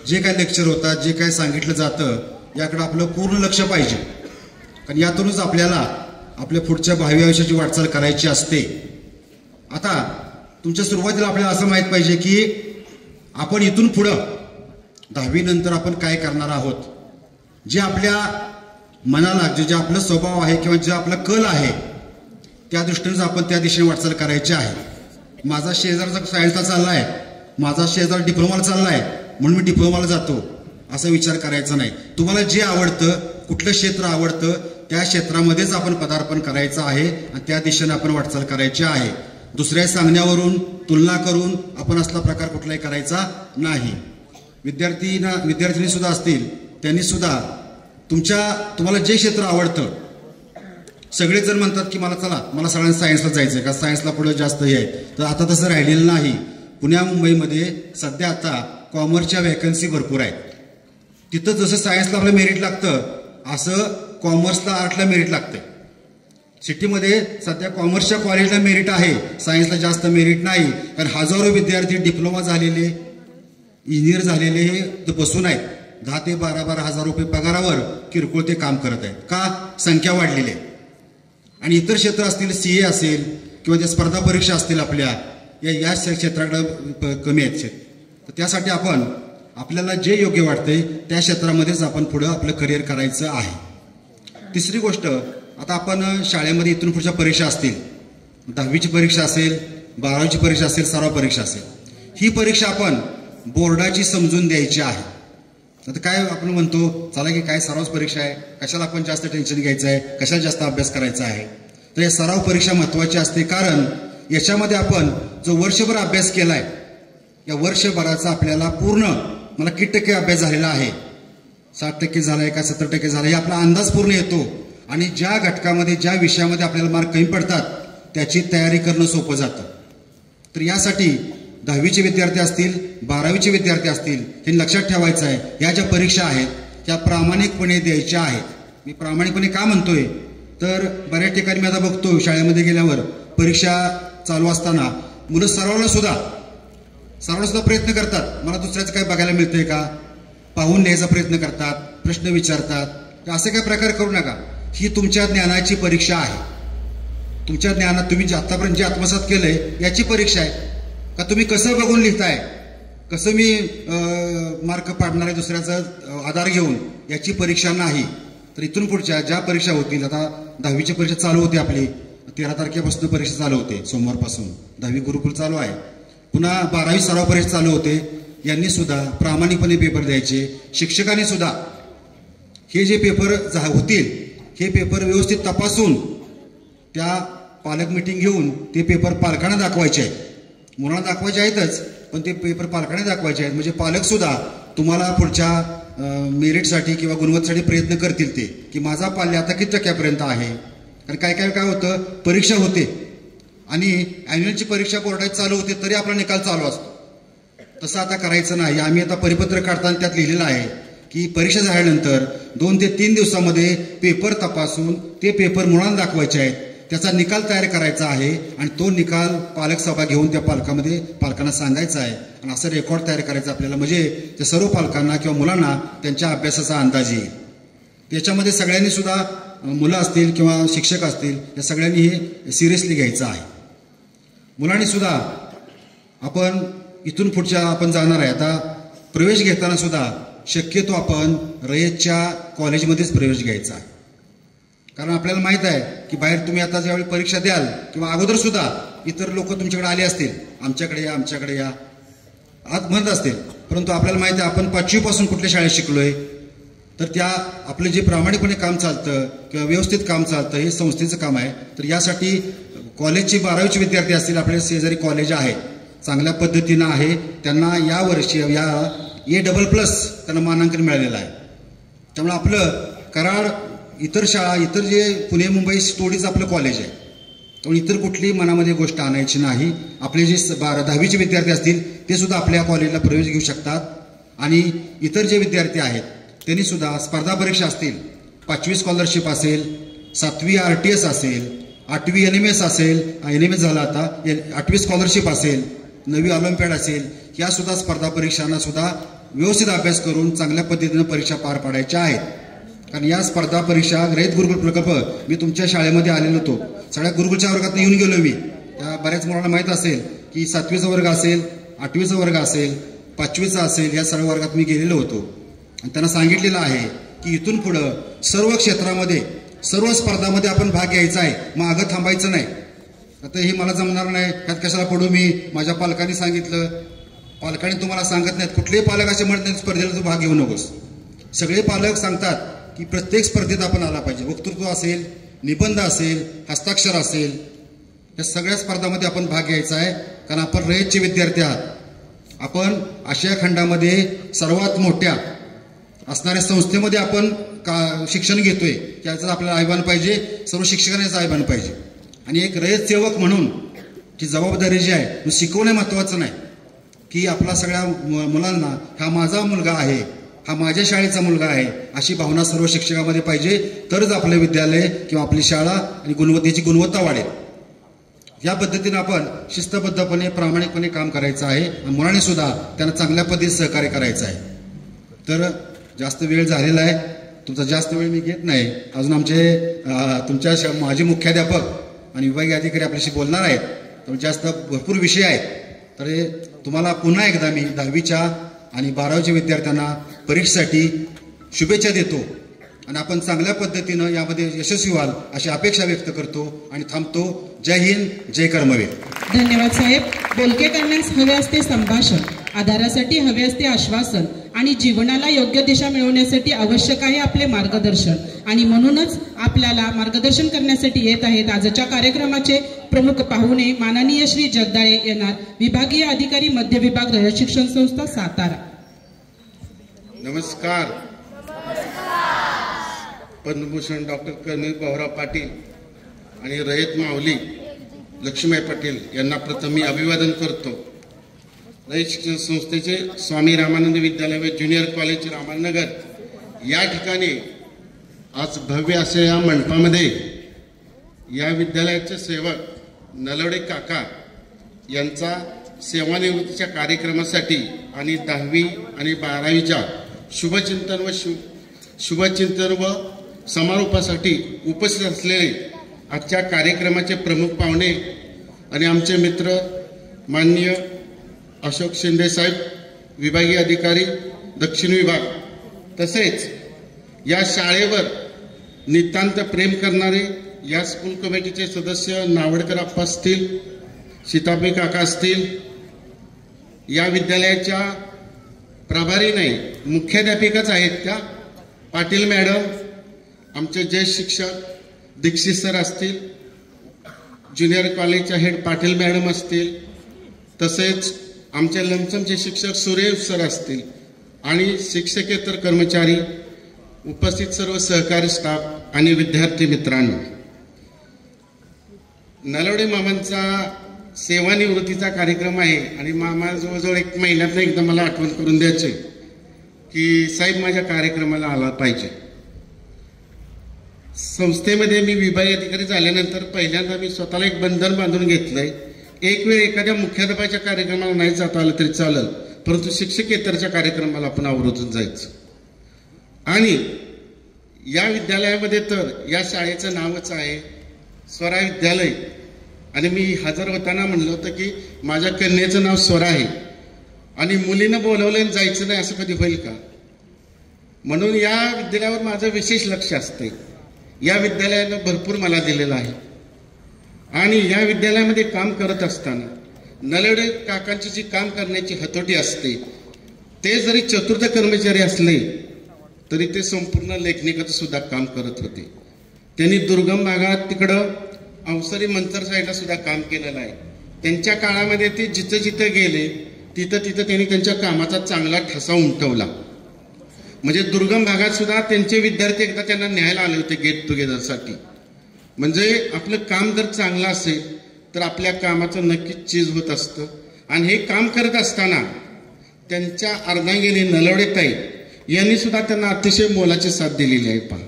जे काय लेक्चर होतात, जे काय सांगितलं जातं याकडे आपलं पूर्ण लक्ष पाहिजे. कारण यातूनच आपल्याला आपल्या पुढच्या भावी आयुष्याची वाटचाल करायची असते. आता तुमच्या सुरुवातीला आपल्याला असं माहीत पाहिजे की आपण इथून पुढं 10वी नंतर आपण काय करणार आहोत. जे आपल्या मनाला जे आपलं स्वभाव आहे किंवा जे आपला कल आहे त्या दृष्टीनेच आपण त्या दिशेने वाटचाल करायची आहे. माझा शेजारचा सायन्सला चालला आहे, माझा शेजार डिप्लोमाला चालला आहे म्हणून मी डिप्लोमाला जातो असा विचार करायचा नाही. तुम्हाला जे आवडतं, कुठलं क्षेत्र आवडतं त्या क्षेत्रामध्येच आपण पदार्पण करायचं आहे आणि त्या दिशेने आपण वाटचाल करायची आहे. दुसऱ्या सांगण्यावरून तुलना करून आपण असला प्रकार कुठलाही करायचा नाही. विद्यार्थिनी सुद्धा असतील त्यांनी सुद्धा तुम्हाला जे क्षेत्र आवडतं, सगळेच जण म्हणतात की मला सगळ्यांना सायन्सला जायचं आहे का सायन्सला पुढे जास्त हे आहे, तर आता तसं राहिलेलं नाही. पुण्या मुंबईमध्ये सध्या आता कॉमर्सच्या वॅकन्सी भरपूर आहेत. तिथं जसं सायन्सला आपलं मेरिट लागतं असं कॉमर्सला आर्टला मेरिट लागतं. सिटीमध्ये सध्या कॉमर्सच्या कॉलेजला मेरिट आहे, सायन्सला जास्त मेरिट नाही. कारण हजारो विद्यार्थी डिप्लोमा झालेले, इंजिनियर झालेले हे बसून आहेत. 10 ते 12 हजार रुपये पगारावर किरकोळ ते काम करत आहेत. का? संख्या वाढलेली आहे. आणि इतर क्षेत्र असतील, CA असेल किंवा ज्या स्पर्धा परीक्षा असतील आपल्या या क्षेत्राकडे कमी आहेत. तर त्यासाठी आपल्याला जे योग्य वाटते त्या क्षेत्रामध्येच आपण पुढं आपलं करिअर करायचं आहे. तिसरी गोष्ट, आता आपण शाळेमध्ये इथून पुढच्या परीक्षा असतील, 10वीची परीक्षा असेल, 12वीची परीक्षा असेल, सराव परीक्षा असेल, ही परीक्षा आपण बोर्डाची समजून द्यायची आहे. आता काय आपण म्हणतो, चला की काय सराव परीक्षा आहे, कशाला आपण जास्त टेन्शन घ्यायचं आहे, कशाला जास्त अभ्यास करायचा आहे. तर या सराव परीक्षा महत्त्वाची असते, कारण याच्यामध्ये आपण जो वर्षभर अभ्यास केलाय या वर्षभराचा आपल्याला पूर्ण मला किती टक्के अभ्यास झालेला आहे, 60% झालाय का 70% झालाय, आपला अंदाज पूर्ण येतो. आणि ज्या घटकामध्ये ज्या विषयामध्ये आपल्याला मार्क कमी पडतात त्याची तयारी करणं सोपं जातं. तर यासाठी 10वीचे विद्यार्थी असतील, 12वीचे विद्यार्थी असतील, हे लक्षात ठेवायचं आहे, या ज्या परीक्षा आहेत त्या प्रामाणिकपणे द्यायच्या आहेत. मी प्रामाणिकपणे का म्हणतोय, तर बऱ्याच ठिकाणी मी आता बघतो शाळेमध्ये गेल्यावर परीक्षा चालू असताना मुलं सरावाला सुद्धा प्रयत्न करतात. मला दुसऱ्याचं काय बघायला मिळतंय का, पाहून लिहायचा प्रयत्न करतात, प्रश्न विचारतात. तर असे काही प्रकार करू नका. ही तुमच्या ज्ञानाची परीक्षा आहे. तुमच्या ज्ञानात तुम्ही आतापर्यंत जे आत्मसात केलंय याची परीक्षा आहे. का तुम्ही कसं बघून लिहिताय, कसं मी मार्क पाडणार आहे दुसऱ्याचा आधार घेऊन, याची परीक्षा नाही. तर इथून पुढच्या ज्या परीक्षा होतील, आता 10वीची परीक्षा चालू होती आपली, 13 तारखेपासून परीक्षा चालू होते, सोमवारपासून 10वी गुरुकुल चालू आहे. पुन्हा 12वी सराव परीक्षा चालू होते. यांनी सुद्धा प्रामाणिकपणे पेपर द्यायचे. शिक्षकांनी सुद्धा हे जे पेपर होतील हे पेपर व्यवस्थित तपासून त्या पालक मिटिंग घेऊन ते पेपर पालकांना दाखवायचे आहेत. मुलांना दाखवायचे आहेतच, पण ते पेपर पालकांना दाखवायचे आहेत. म्हणजे पालक सुद्धा तुम्हाला पुढच्या मेरिटसाठी किंवा गुणवत्तेसाठी प्रयत्न करतील ते, की माझा पाल्य आता किती टक्क्यापर्यंत आहे. कारण काय होतं, परीक्षा होते आणि ॲन्युअलची परीक्षा बोर्डाची चालू होते तरी आपला निकाल चालू असतो. तसं आता करायचं नाही. आम्ही आता परिपत्रक काढताना त्यात लिहिलेलं आहे की परीक्षा झाल्यानंतर 2 ते 3 दिवसामध्ये पेपर तपासून ते पेपर मुलांना दाखवायचे आहेत, त्याचा निकाल तयार करायचा आहे आणि तो निकाल पालक सभा घेऊन त्या पालकांना सांगायचा आहे आणि असं रेकॉर्ड तयार करायचं आपल्याला. म्हणजे त्या सर्व पालकांना किंवा मुलांना त्यांच्या अभ्यासाचा अंदाज येईल. त्याच्यामध्ये सगळ्यांनी सुद्धा, मुलं असतील किंवा शिक्षक असतील, या सगळ्यांनी हे सिरियसली घ्यायचं आहे. मुलांनी सुद्धा आपण इथून पुढच्या आपण जाणार आहे. आता प्रवेश घेताना सुद्धा शक्यतो आपण रयतच्या कॉलेजमध्येच प्रवेश घ्यायचा आहे. कारण आपल्याला माहित आहे की बाहेर तुम्ही आता ज्यावेळी परीक्षा द्याल किंवा अगोदर सुद्धा इतर लोक तुमच्याकडे आले असतील, आमच्याकडे या आत म्हणत असतील, परंतु आपल्याला माहित आहे आपण 5वी पासून कुठल्या शाळेत शिकलोय. तर त्या आपलं जे प्रामाणिकपणे काम चालतं किंवा व्यवस्थित काम चालतं हे संस्थेचं काम आहे. तर यासाठी कॉलेजचे 12वीचे विद्यार्थी असतील, आपल्या शेजारी कॉलेज आहे, चांगल्या पद्धतीनं आहे, त्यांना या वर्षी या A++ त्यांना मानांकन मिळालेलं आहे. त्यामुळे आपलं कराड, इतर शाळा, इतर जे पुणे मुंबई स्टोडीज आपलं कॉलेज आहे, त्यामुळे इतर कुठलीही मनामध्ये गोष्ट आणायची नाही. आपले जे 10वीचे विद्यार्थी असतील ते सुद्धा आपल्या कॉलेजला प्रवेश घेऊ शकतात. आणि इतर जे विद्यार्थी आहेत त्यांनी सुद्धा स्पर्धा परीक्षा असतील, 5वी स्कॉलरशिप असेल, 7वी RTS असेल, 8वी NMS असेल, NMS झाला आता, 8वी स्कॉलरशिप असेल, 9वी ऑलिम्पियाड असेल, या सुद्धा स्पर्धा परीक्षांना सुद्धा व्यवस्थित अभ्यास करून चांगल्या पद्धतीनं परीक्षा पार पाडायच्या आहेत. कारण या स्पर्धा परीक्षा, रयत गुरुकुल प्रकल्प, मी तुमच्या शाळेमध्ये आलेलो होतो, सगळ्या गुरुकुलच्या वर्गात येऊन गेलो मी. त्या बऱ्याच मुलांना माहीत असेल की 7वीचा वर्ग असेल, 8वीचा वर्ग असेल, 5वीचा असेल, या सर्व वर्गात मी गेलेलो होतो आणि त्यांना सांगितलेलं आहे की इथून पुढं सर्व क्षेत्रामध्ये, सर्व स्पर्धामध्ये आपण भाग घ्यायचा आहे, मागं थांबायचं नाही. आता हे मला जमणार नाही, त्यात कशाला पडू मी, माझ्या पालकांनी सांगितलं. पालकांनी तुम्हाला सांगत नाहीत, कुठलेही पालक असे म्हणत नाहीत स्पर्धेला तू भाग घेऊ नकोस. सगळे पालक सांगतात की प्रत्येक स्पर्धेत आपण आला पाहिजे. वक्तृत्व असेल, निबंध असेल, हस्ताक्षर असेल, या सगळ्या स्पर्धामध्ये आपण भाग घ्यायचा आहे. कारण आपण रयतचे विद्यार्थी आहात. आपण आशिया खंडामध्ये सर्वात मोठ्या असणाऱ्या संस्थेमध्ये आपण शिक्षण घेतोय, त्याचं आपल्याला अभिमान पाहिजे, सर्व शिक्षकांचा अभिमान पाहिजे. आणि एक रयत सेवक म्हणून ती जबाबदारी जी आहे ती शिकवणे महत्त्वाचं नाही, की आपला सगळ्या मुलांना हा माझा मुलगा आहे, हा माझ्या शाळेचा मुलगा आहे, अशी भावना सर्व शिक्षकामध्ये पाहिजे. तरच आपले विद्यालय किंवा आपली शाळा आणि गुणवत्ता वाढेल. या पद्धतीने आपण शिस्तबद्धपणे, प्रामाणिकपणे काम करायचं आहे आणि मुलांनी सुद्धा त्यांना चांगल्या पद्धतीने सहकार्य करायचं आहे. तर जास्त वेळ झालेला आहे, तुमचा जास्त वेळ मी घेत नाही. अजून आमचे तुमच्या माजी मुख्याध्यापक आणि विभागीय अधिकारी आपल्याशी बोलणार आहेत. तर जास्त भरपूर विषय आहेत. तर तुम्हाला पुन्हा एकदा मी 10वीच्या आणि 12वीच्या विद्यार्थ्यांना परीक्षेसाठी शुभेच्छा देतो आणि आपण चांगल्या पद्धतीनं यामध्ये यशस्वी व्हाल अशी अपेक्षा व्यक्त करतो आणि थांबतो. जय हिंद, जय कर्मवीर. धन्यवाद साहेब. बोलके करण्यास हवे असते संभाषण, आधारासाठी हवे असते आश्वासन आणि जीवनाला योग्य दिशा मिळवण्यासाठी आवश्यक आहे आपले मार्गदर्शन. आणि म्हणूनच आपल्याला मार्गदर्शन करण्यासाठी येत आहेत आजच्या कार्यक्रमाचे प्रमुख पाहुणे माननीय श्री जगदाळे येणार, विभागीय अधिकारी, मध्य विभाग, रयत शिक्षण संस्था, सातारा. नमस्कार. पद्मभूषण डॉक्टर कर्नल भाऊराव पाटील आणि रयत माऊली लक्ष्मीबाई पाटील यांना प्रथम मी अभिवादन करतो. रयत शिक्षण संस्थेचे स्वामी रामानंद विद्यालय व ज्युनियर कॉलेज रामनगर या ठिकाणी आज भव्य असे या मंडपामध्ये या विद्यालयाचे सेवक नलवडे काका यांचा सेवानिवृत्तीच्या कार्यक्रमासाठी आणि 10वी आणि 12वीच्या शुभचिंतन व समारोपासाठी उपस्थित असलेले आजच्या कार्यक्रमाचे प्रमुख पाहुणे आणि आमचे मित्र माननीय अशोक शिंदे साहेब, विभागीय अधिकारी, दक्षिण विभाग, तसेच या शाळेवर नितांत प्रेम करणारे या स्कूल कमिटीचे सदस्य नावडकर आप्पा असतील, सीताबाई काका असतील, या विद्यालयाच्या प्रभारी नाही मुख्याध्यापिकाच आहेत त्या पाटील मॅडम, आमचे ज्येष्ठ शिक्षक दीक्षित सर असतील, ज्युनियर कॉलेजच्या हेड पाटील मॅडम असतील, तसेच आमचे लमसमचे शिक्षक सुरेश सर असतील आणि शिक्षकेतर कर्मचारी, उपस्थित सर्व सहकारी स्टाफ आणि विद्यार्थी मित्रांनो, नलवडे मामांचा सेवानिवृत्तीचा कार्यक्रम आहे आणि मामा जवळजवळ 1 महिन्यातनं एकदा मला आठवण करून द्यायचे की साहेब माझ्या कार्यक्रमाला आला पाहिजे. संस्थेमध्ये मी विभागीय अधिकारी झाल्यानंतर पहिल्यांदा मी स्वतःला एक बंधन बांधून घेतलंय. एक वेळ एखाद्या मुख्याध्यापकाच्या कार्यक्रमाला नाही जाता आलं तरी चालेल, परंतु शिक्षकेतरच्या कार्यक्रमाला आपण आवर्जून जायचं. आणि या विद्यालयामध्ये तर या शाळेचं नावच आहे स्वरा विद्यालय. आणि मी हजर होताना म्हणलं होतं की माझ्या कन्येचं नाव स्वरा आहे आणि मुलीनं बोलवलं जायचं नाही असं कधी होईल का? म्हणून या विद्यालयावर माझं विशेष लक्ष असते. या विद्यालयानं भरपूर मला दिलेलं आहे आणि या विद्यालयामध्ये काम करत असताना नलवडे काकांची जी काम करण्याची हतोटी असते, ते जरी चतुर्थ कर्मचारी असले तरी ते संपूर्ण लेखनिकाचं सुद्धा काम करत होते. त्यांनी दुर्गम भागात तिकडं अवसरी मंतर साईडला सुद्धा काम केलेलं आहे. त्यांच्या काळामध्ये ते जिथं जिथं गेले तिथं त्यांनी त्यांच्या कामाचा चांगला ठसा उमटवला. म्हणजे दुर्गम भागात सुद्धा त्यांचे विद्यार्थी एकदा त्यांना न्यायला आले होते गेट टुगेदरसाठी. म्हणजे आपलं काम जर चांगलं असेल तर आपल्या कामाचं नक्कीच चीज होत असतं. आणि हे काम करत असताना त्यांच्या अर्धांगिनी नलवडेताई यांनी सुद्धा त्यांना अतिशय मोलाची साथ दिलेली आहे. पहा,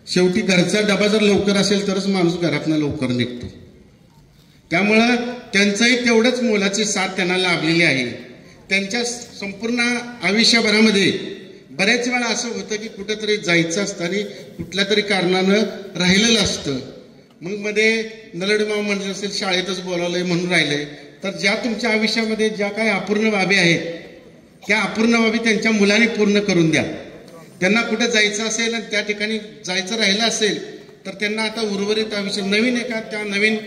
शेवटी घरचा डबा जर लवकर असेल तरच माणूस घरातनं लवकर निघतो. त्यामुळं त्यांचंही तेवढंच मोलाची साथ त्यांना लाभलेली आहे. त्यांच्या संपूर्ण आयुष्यभरामध्ये बऱ्याच वेळा असं होतं की कुठेतरी जायचं असतं आणि कुठल्या तरी कारणानं राहिलेलं असतं, मग मध्ये नलवडे मामा म्हणलं असेल शाळेतच बोलावलंय म्हणून राहिलंय, तर ज्या तुमच्या आयुष्यामध्ये ज्या काही अपूर्ण बाबी आहेत त्या अपूर्ण बाबी त्यांच्या मुलांनी पूर्ण करून द्या. त्यांना कुठे जायचं असेल आणि त्या ठिकाणी जायचं राहिलं असेल तर त्यांना आता उर्वरित आयुष्य नवीन एका त्या नवीन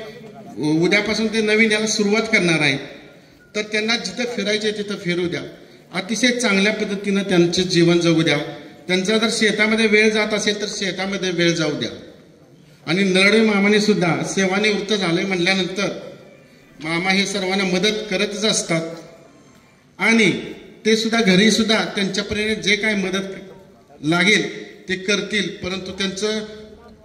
उद्यापासून ते नवीन याला सुरुवात करणार आहे, तर त्यांना जिथं फिरायचे तिथं फिरू द्या. अतिशय चांगल्या पद्धतीनं त्यांचे जीवन जगू द्या. त्यांचा जर शेतामध्ये वेळ जात असेल तर शेतामध्ये वेळ जाऊ द्या. आणि नलवडे मामाने सुद्धा सेवानिवृत्त झाले म्हणल्यानंतर मामा हे सर्वांना मदत करतच असतात आणि ते सुद्धा घरी सुद्धा त्यांच्यापर्यंत जे काय मदत लागेल ते करतील, परंतु त्यांचं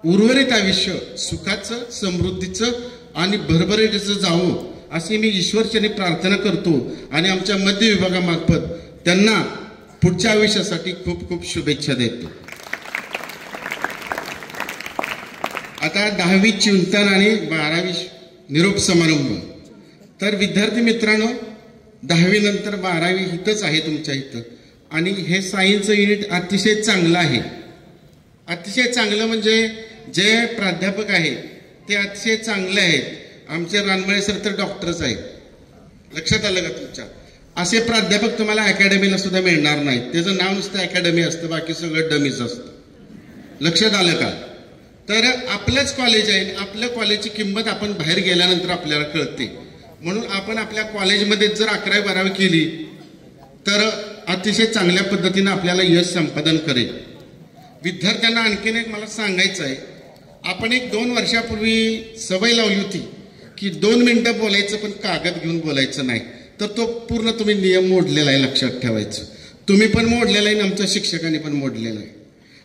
उर्वरित आयुष्य सुखाचं, समृद्धीचं आणि भरभराटीचं जावं अशी मी ईश्वरचरणी प्रार्थना करतो आणि आमच्या मध्य विभागामार्फत त्यांना पुढच्या आयुष्यासाठी खूप खूप शुभेच्छा देतो. आता 10वी चिंतन आणि 12वी निरोप समारंभ. तर विद्यार्थी मित्रांनो, 10वी नंतर 12वी इथंच आहे तुमच्या इथं आणि हे सायन्सचं युनिट अतिशय चांगलं आहे. अतिशय चांगलं म्हणजे जे प्राध्यापक आहेत ते अतिशय चांगले आहेत. आमचे रानमळे सर तर डॉक्टरच आहेत. लक्षात आलं का तुमच्या? असे प्राध्यापक तुम्हाला अकॅडमीला सुद्धा मिळणार नाहीत. त्याचं नाव नुसतं अकॅडमी असतं, बाकी सगळं डमीच असतं. लक्षात आलं का? तर आपलंच कॉलेज आहे. आपल्या कॉलेजची किंमत आपण बाहेर गेल्यानंतर आपल्याला कळते. म्हणून आपण आपल्या कॉलेजमध्ये जर 11वी 12वी केली तर अतिशय चांगल्या पद्धतीने आपल्याला यश संपादन करेल. विद्यार्थ्यांना आणखीन एक मला सांगायचं आहे, आपण एक 2 वर्षापूर्वी सवय लावली होती की 2 मिनिटं बोलायचं पण कागद घेऊन बोलायचं नाही. तर तो पूर्ण तुम्ही नियम मोडलेला आहे, लक्षात ठेवायचं. तुम्ही पण मोडलेला आहे आणि आमच्या शिक्षकांनी पण मोडलेला आहे.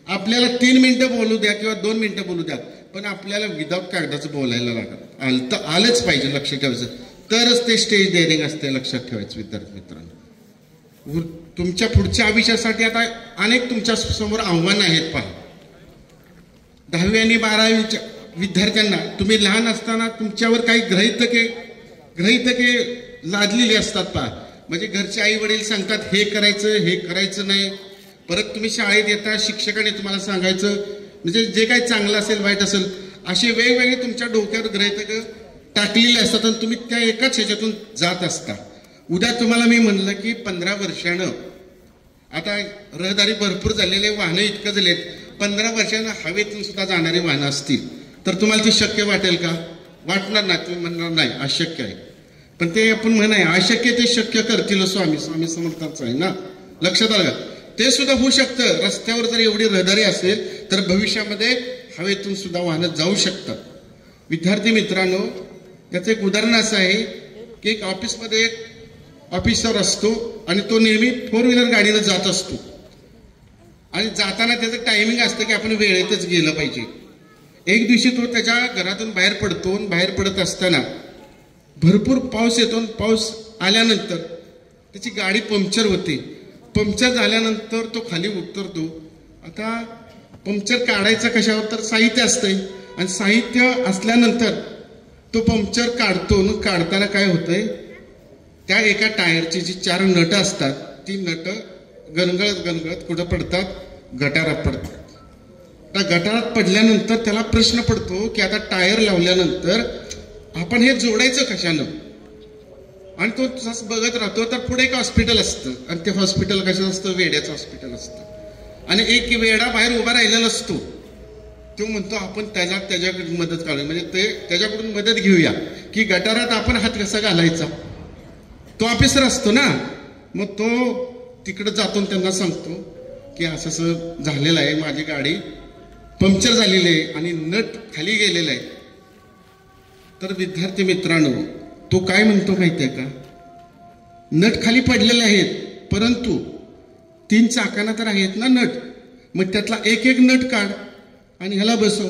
आपल्याला 3 मिनिटं बोलू द्या किंवा 2 मिनिटं बोलू द्या, पण आपल्याला विदाऊट कागदाचं बोलायला लागत आलंच पाहिजे. लक्षात ठेवायचं, तरच ते स्टेज डेअरिंग असते. लक्षात ठेवायचं विद्यार्थी मित्रांनो. तुमच्या पुढच्या आयुष्यासाठी आता अनेक तुमच्या समोर आव्हानं आहेत. पहा, 10वी आणि 12वीच्या विद्यार्थ्यांना तुम्ही लहान असताना तुमच्यावर काही ग्रहितके लादलेली असतात. पहा, म्हणजे घरचे आई वडील सांगतात हे करायचं नाही. परत तुम्ही शाळेत येता, शिक्षकाने तुम्हाला सांगायचं, म्हणजे जे काही चांगलं असेल वाईट असेल असे वेगवेगळे तुमच्या डोक्यावर ग्रहितके टाकलेले असतात आणि तुम्ही त्या एकाच ह्याच्यातून जात असता. उद्या तुम्हाला मी म्हणलं की 15 वर्षानं आता रहदारी भरपूर झालेले, वाहनं इतकं झालेत, 15 वर्षानं हवेतून सुद्धा जाणारी वाहनं असतील तर तुम्हाला ती शक्य वाटेल का? वाटणार नाही. तुम्ही म्हणणार नाही अशक्य आहे. पण ते आपण म्हणाय अशक्य ते शक्य करतील स्वामी समर्थांचं आहे ना. लक्षात आलं का? ते सुद्धा होऊ शकतं. रस्त्यावर जर एवढी रहदारी असेल तर भविष्यामध्ये हवेतून सुद्धा वाहनं जाऊ शकतात. विद्यार्थी मित्रांनो, त्याचं एक उदाहरण असं आहे की एक ऑफिसमध्ये एक ऑफिसर असतो आणि तो नेहमी 4 व्हीलर गाडीनं जात असतो आणि जाताना त्याचं टायमिंग असतं की आपण वेळेतच गेलं पाहिजे. एक दिवशी तो त्याच्या घरातून बाहेर पडतो आणि बाहेर पडत असताना भरपूर पाऊस येतो. पाऊस आल्यानंतर त्याची गाडी पंक्चर होते. पंक्चर झाल्यानंतर तो खाली उतरतो. आता पंक्चर काढायचं कशावर? तर साहित्य असतंय आणि साहित्य असल्यानंतर तो पंक्चर काढतो. न काढताना काय होतंय, त्या एका टायरची जी 4 नटं असतात ती नटं गणगळत कुठं पडतात? गटारात पडतात. त्या गटारात पडल्यानंतर त्याला प्रश्न पडतो की आता टायर लावल्यानंतर आपण हे जोडायचं कशानं? आणि तो तसंच बघत राहतो. तर पुढे एक हॉस्पिटल असतं आणि ते हॉस्पिटल कशाचं असतं? वेड्याचं हॉस्पिटल असतं आणि एक वेडा बाहेर उभा राहिलेला असतो. तो म्हणतो आपण त्याच्याकडून मदत काढू, म्हणजे त्याच्याकडून मदत घेऊया की गटारात आपण हात कसा घालायचा. तो ऑफिसर असतो ना, मग तो तिकडे जातो त्यांना सांगतो की असं झालेलं आहे, माझी गाडी पंक्चर झालेली आहे आणि नट खाली गेलेला आहे. तर विद्यार्थी मित्रांनो, तो काय म्हणतो माहितीये का? नट खाली पडलेले आहेत परंतु 3 चाकांना तर आहेत ना नट, मग त्यातला एक नट काढ आणि ह्याला बसव.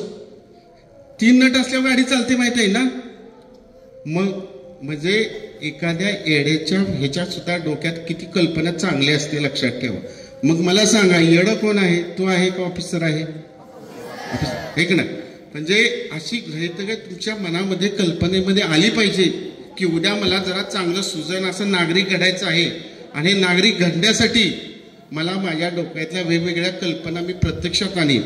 3 नट असल्यावर गाडी चालते माहिती आहे ना. मग म्हणजे एखाद्या येड्याच्या ह्याच्या सुद्धा डोक्यात किती कल्पना चांगली असते, लक्षात ठेवा. मग मला सांगा, येडं कोण आहे? तो आहे का ऑफिसर आहे? एक ना. म्हणजे अशी गृहीतके तुमच्या मनामध्ये कल्पनेमध्ये आली पाहिजे की उद्या मला जरा चांगलं सुजन असं नागरिक घडायचं आहे आणि नागरिक घडण्यासाठी मला माझ्या डोक्यातल्या वेगवेगळ्या कल्पना मी प्रत्यक्षात आणीन.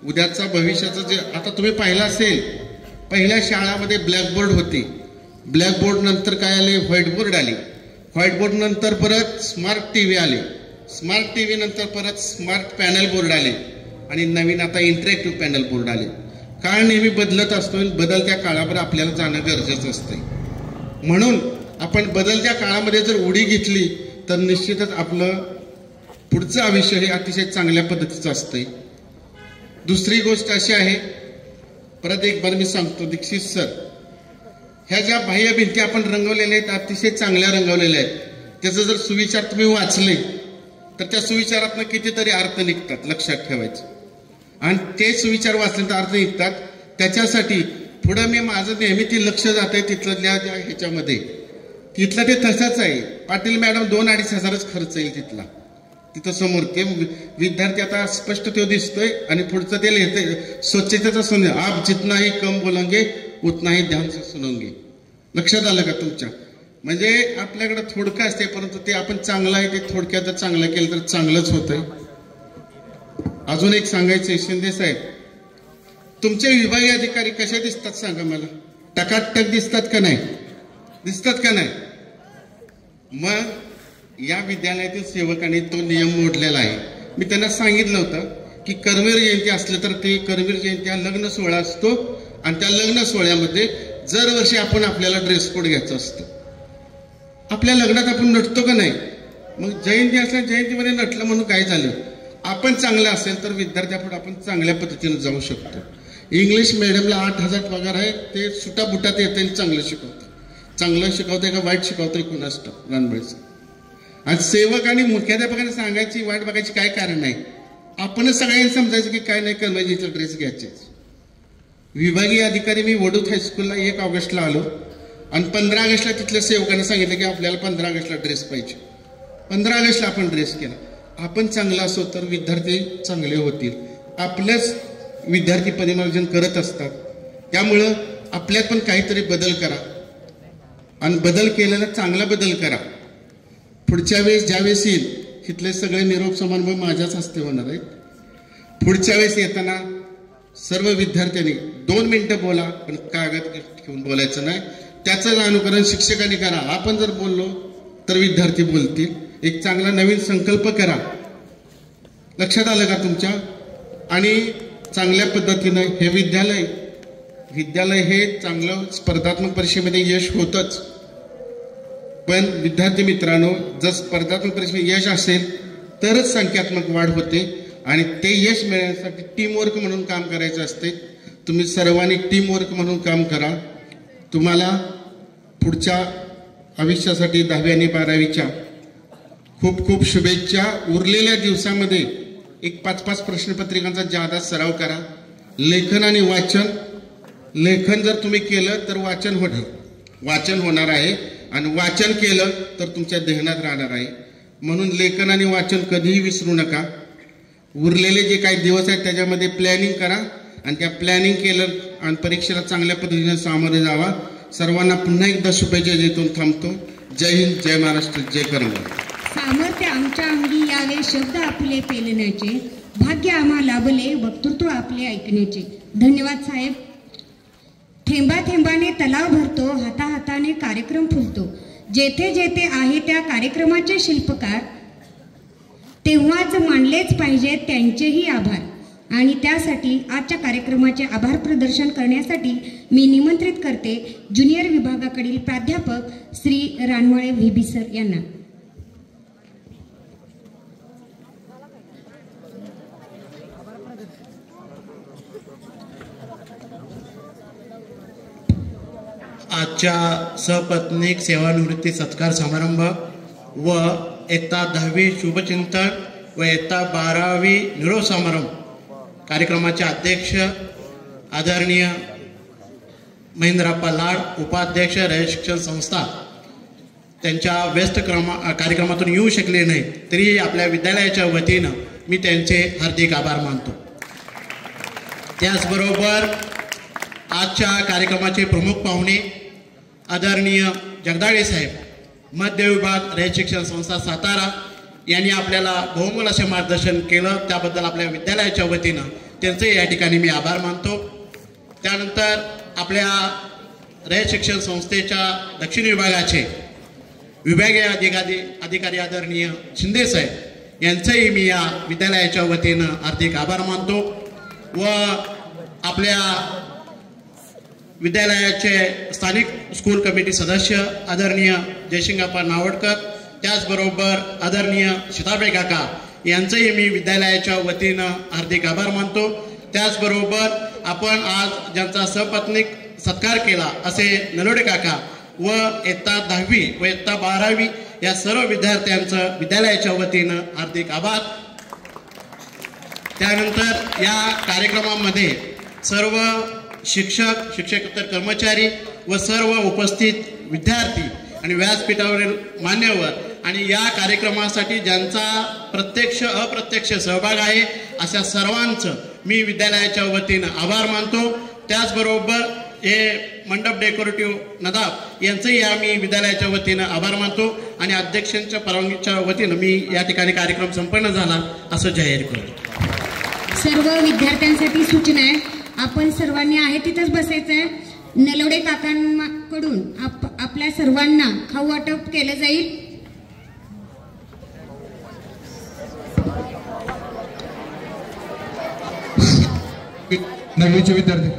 उद्याचा भविष्याचं जे आता तुम्ही पाहिलं असेल पहिल्या शाळामध्ये ब्लॅकबोर्ड होते, ब्लॅकबोर्ड नंतर काय आले, व्हाईटबोर्ड आले, व्हाईटबोर्ड नंतर परत स्मार्ट टीव्ही आले, स्मार्ट टीव्ही नंतर परत स्मार्ट पॅनल बोर्ड आले आणि नवीन आता इंटरॅक्टिव्ह पॅनल बोर्ड आले. काळ नेहमी बदलत असतो, बदलत्या काळावर आपल्याला जाणं गरजेचं असते. म्हणून आपण बदलत्या काळामध्ये जर उडी घेतली तर निश्चितच आपलं पुढचं आयुष्य हे अतिशय चांगल्या पद्धतीचं असतंय. दुसरी गोष्ट अशी आहे, परत एक बार मी सांगतो, दीक्षित सर, ह्या ज्या बाह्य भिंती आपण रंगवलेल्या आहेत अतिशय चांगल्या रंगवलेल्या आहेत. त्याचं जर सुविचार तुम्ही वाचले तर त्या सुविचारातनं कितीतरी अर्थ निघतात, लक्षात ठेवायचं. आणि ते सुविचार वाचल्यानंतर अर्थ निघतात. त्याच्यासाठी पुढं मी माझं नेहमी ती लक्ष जात आहे तिथल्या ह्याच्यामध्ये, तिथलं ते तसंच आहे. पाटील मॅडम 2-2.5 हजारच खर्च येईल तिथला, तिथं समोर ते विद्यार्थी आता स्पष्ट तो दिसतोय आणि पुढचं ते लिहितंय स्वच्छतेचा सुने, आप जितना ही कम बोलेंगे उतना ही ध्यान से सुनोगे. लक्षात आलं का तुमच्या? म्हणजे आपल्याकडे थोडकं असते, परंतु ते आपण चांगलं आहे ते थोडक्यात जर चांगलं केलं तर चांगलंच होतंय. अजून एक सांगायचंय, शिंदे साहेब, तुमचे विभागीय अधिकारी कसे दिसतात सांगा मला? टकाटक दिसतात का नाही? दिसतात का नाही? मग या विद्यालयातील सेवकांनी तो नियम मोडलेला आहे. मी त्यांना सांगितलं होतं की कर्मवीर जयंती असले तर ते कर्मवीर जयंती हा लग्न सोहळा असतो आणि त्या लग्न सोहळ्यामध्ये दरवर्षी आपण आपल्याला ड्रेस कोड घ्यायचा असतो. आपल्या लग्नात आपण नटतो का नाही? मग जयंती असल्या जयंतीमध्ये नटलं म्हणून काय झालं? आपण चांगलं असेल तर विद्यार्थ्यापुढे आपण चांगल्या पद्धतीने जाऊ शकतो. इंग्लिश मिडियमला 8,000 पगार आहे, ते सुटाबुटात येते, चांगलं शिकवतं. चांगलं शिकवतंय का वाईट शिकवतंय कुणास ठाऊक, रानबळचं. आणि सेवक आणि मुख्याध्यापकांना सांगायची वाट बघायची काय कारण नाही. आपणच सगळ्यांनी समजायचं की काय नाही, कर्मचारीचा ड्रेस घ्यायचे. विभागीय अधिकारी मी वडूद हायस्कूलला 1 ऑगस्टला आलो आणि 15 ऑगस्टला तिथल्या सेवकांना सांगितलं की आपल्याला 15 ऑगस्टला ड्रेस पाहिजे. 15 ऑगस्टला आपण ड्रेस केला. आपण चांगला असो तर विद्यार्थी चांगले होतील. आपलंच विद्यार्थी परिमार्जन करत असतात, त्यामुळं आपल्यात पण काहीतरी बदल करा आणि बदल केलेला चांगला बदल करा. पुढच्या वेळेस ज्यावेळेस येईल तिथले सगळे निरोप समारंभ माझ्याच हस्ते होणार आहेत. पुढच्या वेळेस येताना सर्व विद्यार्थ्यांनी 2 मिनिटं बोला, पण कागद घेऊन बोलायचं नाही. त्याचं अनुकरण शिक्षकांनी करा. आपण जर बोललो तर विद्यार्थी बोलतील. एक चांगला नवीन संकल्प करा. लक्षात आलं का तुमच्या? आणि चांगल्या पद्धतीनं हे विद्यालय हे चांगलं स्पर्धात्मक परीक्षेमध्ये यश होतच. पण विद्यार्थी मित्रांनो, जर स्पर्धात्मक परीक्षेत यश असेल तरच संख्यात्मक वाढ होते आणि ते यश मिळण्यासाठी टीमवर्क म्हणून काम करायचं असते. तुम्ही सर्वांनी टीमवर्क म्हणून काम करा. तुम्हाला पुढच्या आयुष्यासाठी 10वी आणि 12वीच्या खूप खूप शुभेच्छा. उरलेल्या दिवसामध्ये एक 5-5 प्रश्नपत्रिकांचा जादा सराव करा. लेखन आणि वाचन, लेखन जर तुम्ही केलं तर वाचन होणार आहे आणि वाचन केलं तर तुमच्या ध्यानात राहणार आहे. म्हणून लेखन आणि वाचन कधीही विसरू नका. उरलेले जे काही दिवस आहेत त्याच्यामध्ये प्लॅनिंग करा आणि त्या प्लॅनिंग केलं आणि परीक्षेला चांगल्या पद्धतीने सामोरे जावा. सर्वांना पुन्हा एकदा शुभेच्छा देऊन थांबतो. जय हिंद, जय महाराष्ट्र, जय कर्मवीर. सामर्थ्य आमच्या अंगी यावे शब्द आपले पेलण्याचे, भाग्य आम्हा लाभले वक्तृत्व आपले ऐकण्याचे. धन्यवाद साहेब. थेंबा थेंबाने तलाव भरतो, हाताहाताने कार्यक्रम फुलतो. जेथे जेथे आहे त्या कार्यक्रमाचे शिल्पकार तेव्हाच मानलेच पाहिजे त्यांचेही आभार. आणि त्यासाठी आजच्या कार्यक्रमाचे आभार प्रदर्शन करण्यासाठी मी निमंत्रित करते ज्युनियर विभागाकडील प्राध्यापक श्री रानवाळे व्ही सर यांना. आजच्या सपत्नीक सेवानिवृत्ती सत्कार समारंभ व इयत्ता 10वी शुभचिंतन व इयत्ता 12वी निरोप समारंभ कार्यक्रमाचे अध्यक्ष आदरणीय महेंद्रप्पा लाड, उपाध्यक्ष रयत शिक्षण संस्था, त्यांच्या व्यस्त कार्यक्रमातून येऊ शकले नाही तरी आपल्या विद्यालयाच्या वतीनं मी त्यांचे हार्दिक आभार मानतो. त्याचबरोबर आजच्या कार्यक्रमाचे प्रमुख पाहुणे आदरणीय जगदाळे साहेब, मध्य विभाग रयत शिक्षण संस्था सातारा यांनी आपल्याला बहुमोल असे मार्गदर्शन केलं, त्याबद्दल आपल्या विद्यालयाच्या वतीनं त्यांचे या ठिकाणी मी आभार मानतो. त्यानंतर आपल्या रयत शिक्षण संस्थेच्या दक्षिण विभागाचे विभागीय अधिकारी आदरणीय शिंदे साहेब यांचंही मी या विद्यालयाच्या वतीनं हार्दिक आभार मानतो व आपल्या विद्यालयाचे स्थानिक स्कूल कमिटी सदस्य आदरणीय जयसिंगप्पा नावडकर, त्याचबरोबर आदरणीय सीताबाई काका यांचंही मी विद्यालयाच्या वतीनं हार्दिक आभार मानतो। त्याचबरोबर आपण आज ज्यांचा सपत्नीक सत्कार केला असे नलोडे काका व इयत्ता 10वी व इयत्ता 12वी या सर्व विद्यार्थ्यांचं विद्यालयाच्या वतीनं हार्दिक आभार। त्यानंतर या कार्यक्रमामध्ये सर्व शिक्षक, शिक्षकेतर कर्मचारी व सर्व उपस्थित विद्यार्थी आणि व्यासपीठावरील मान्यवर आणि या कार्यक्रमासाठी ज्यांचा प्रत्यक्ष अप्रत्यक्ष सहभाग आहे अशा सर्वांचं मी विद्यालयाच्या वतीनं आभार मानतो। त्याचबरोबर हे मंडप डेकोरेटिव्ह नदाब यांचंही आम्ही विद्यालयाच्या वतीनं आभार मानतो आणि अध्यक्षांच्या परवानगीच्या वतीनं मी या ठिकाणी कार्यक्रम संपन्न झाला असं जाहीर करतो। सर्व विद्यार्थ्यांसाठी सूचना आहे, आपण सर्वांनी आहे तिथंच बसायचं आहे। नलोडे काकांकडून आपल्या सर्वांना खाऊ वाटप केलं जाईल। नववीचे विद्यार्थी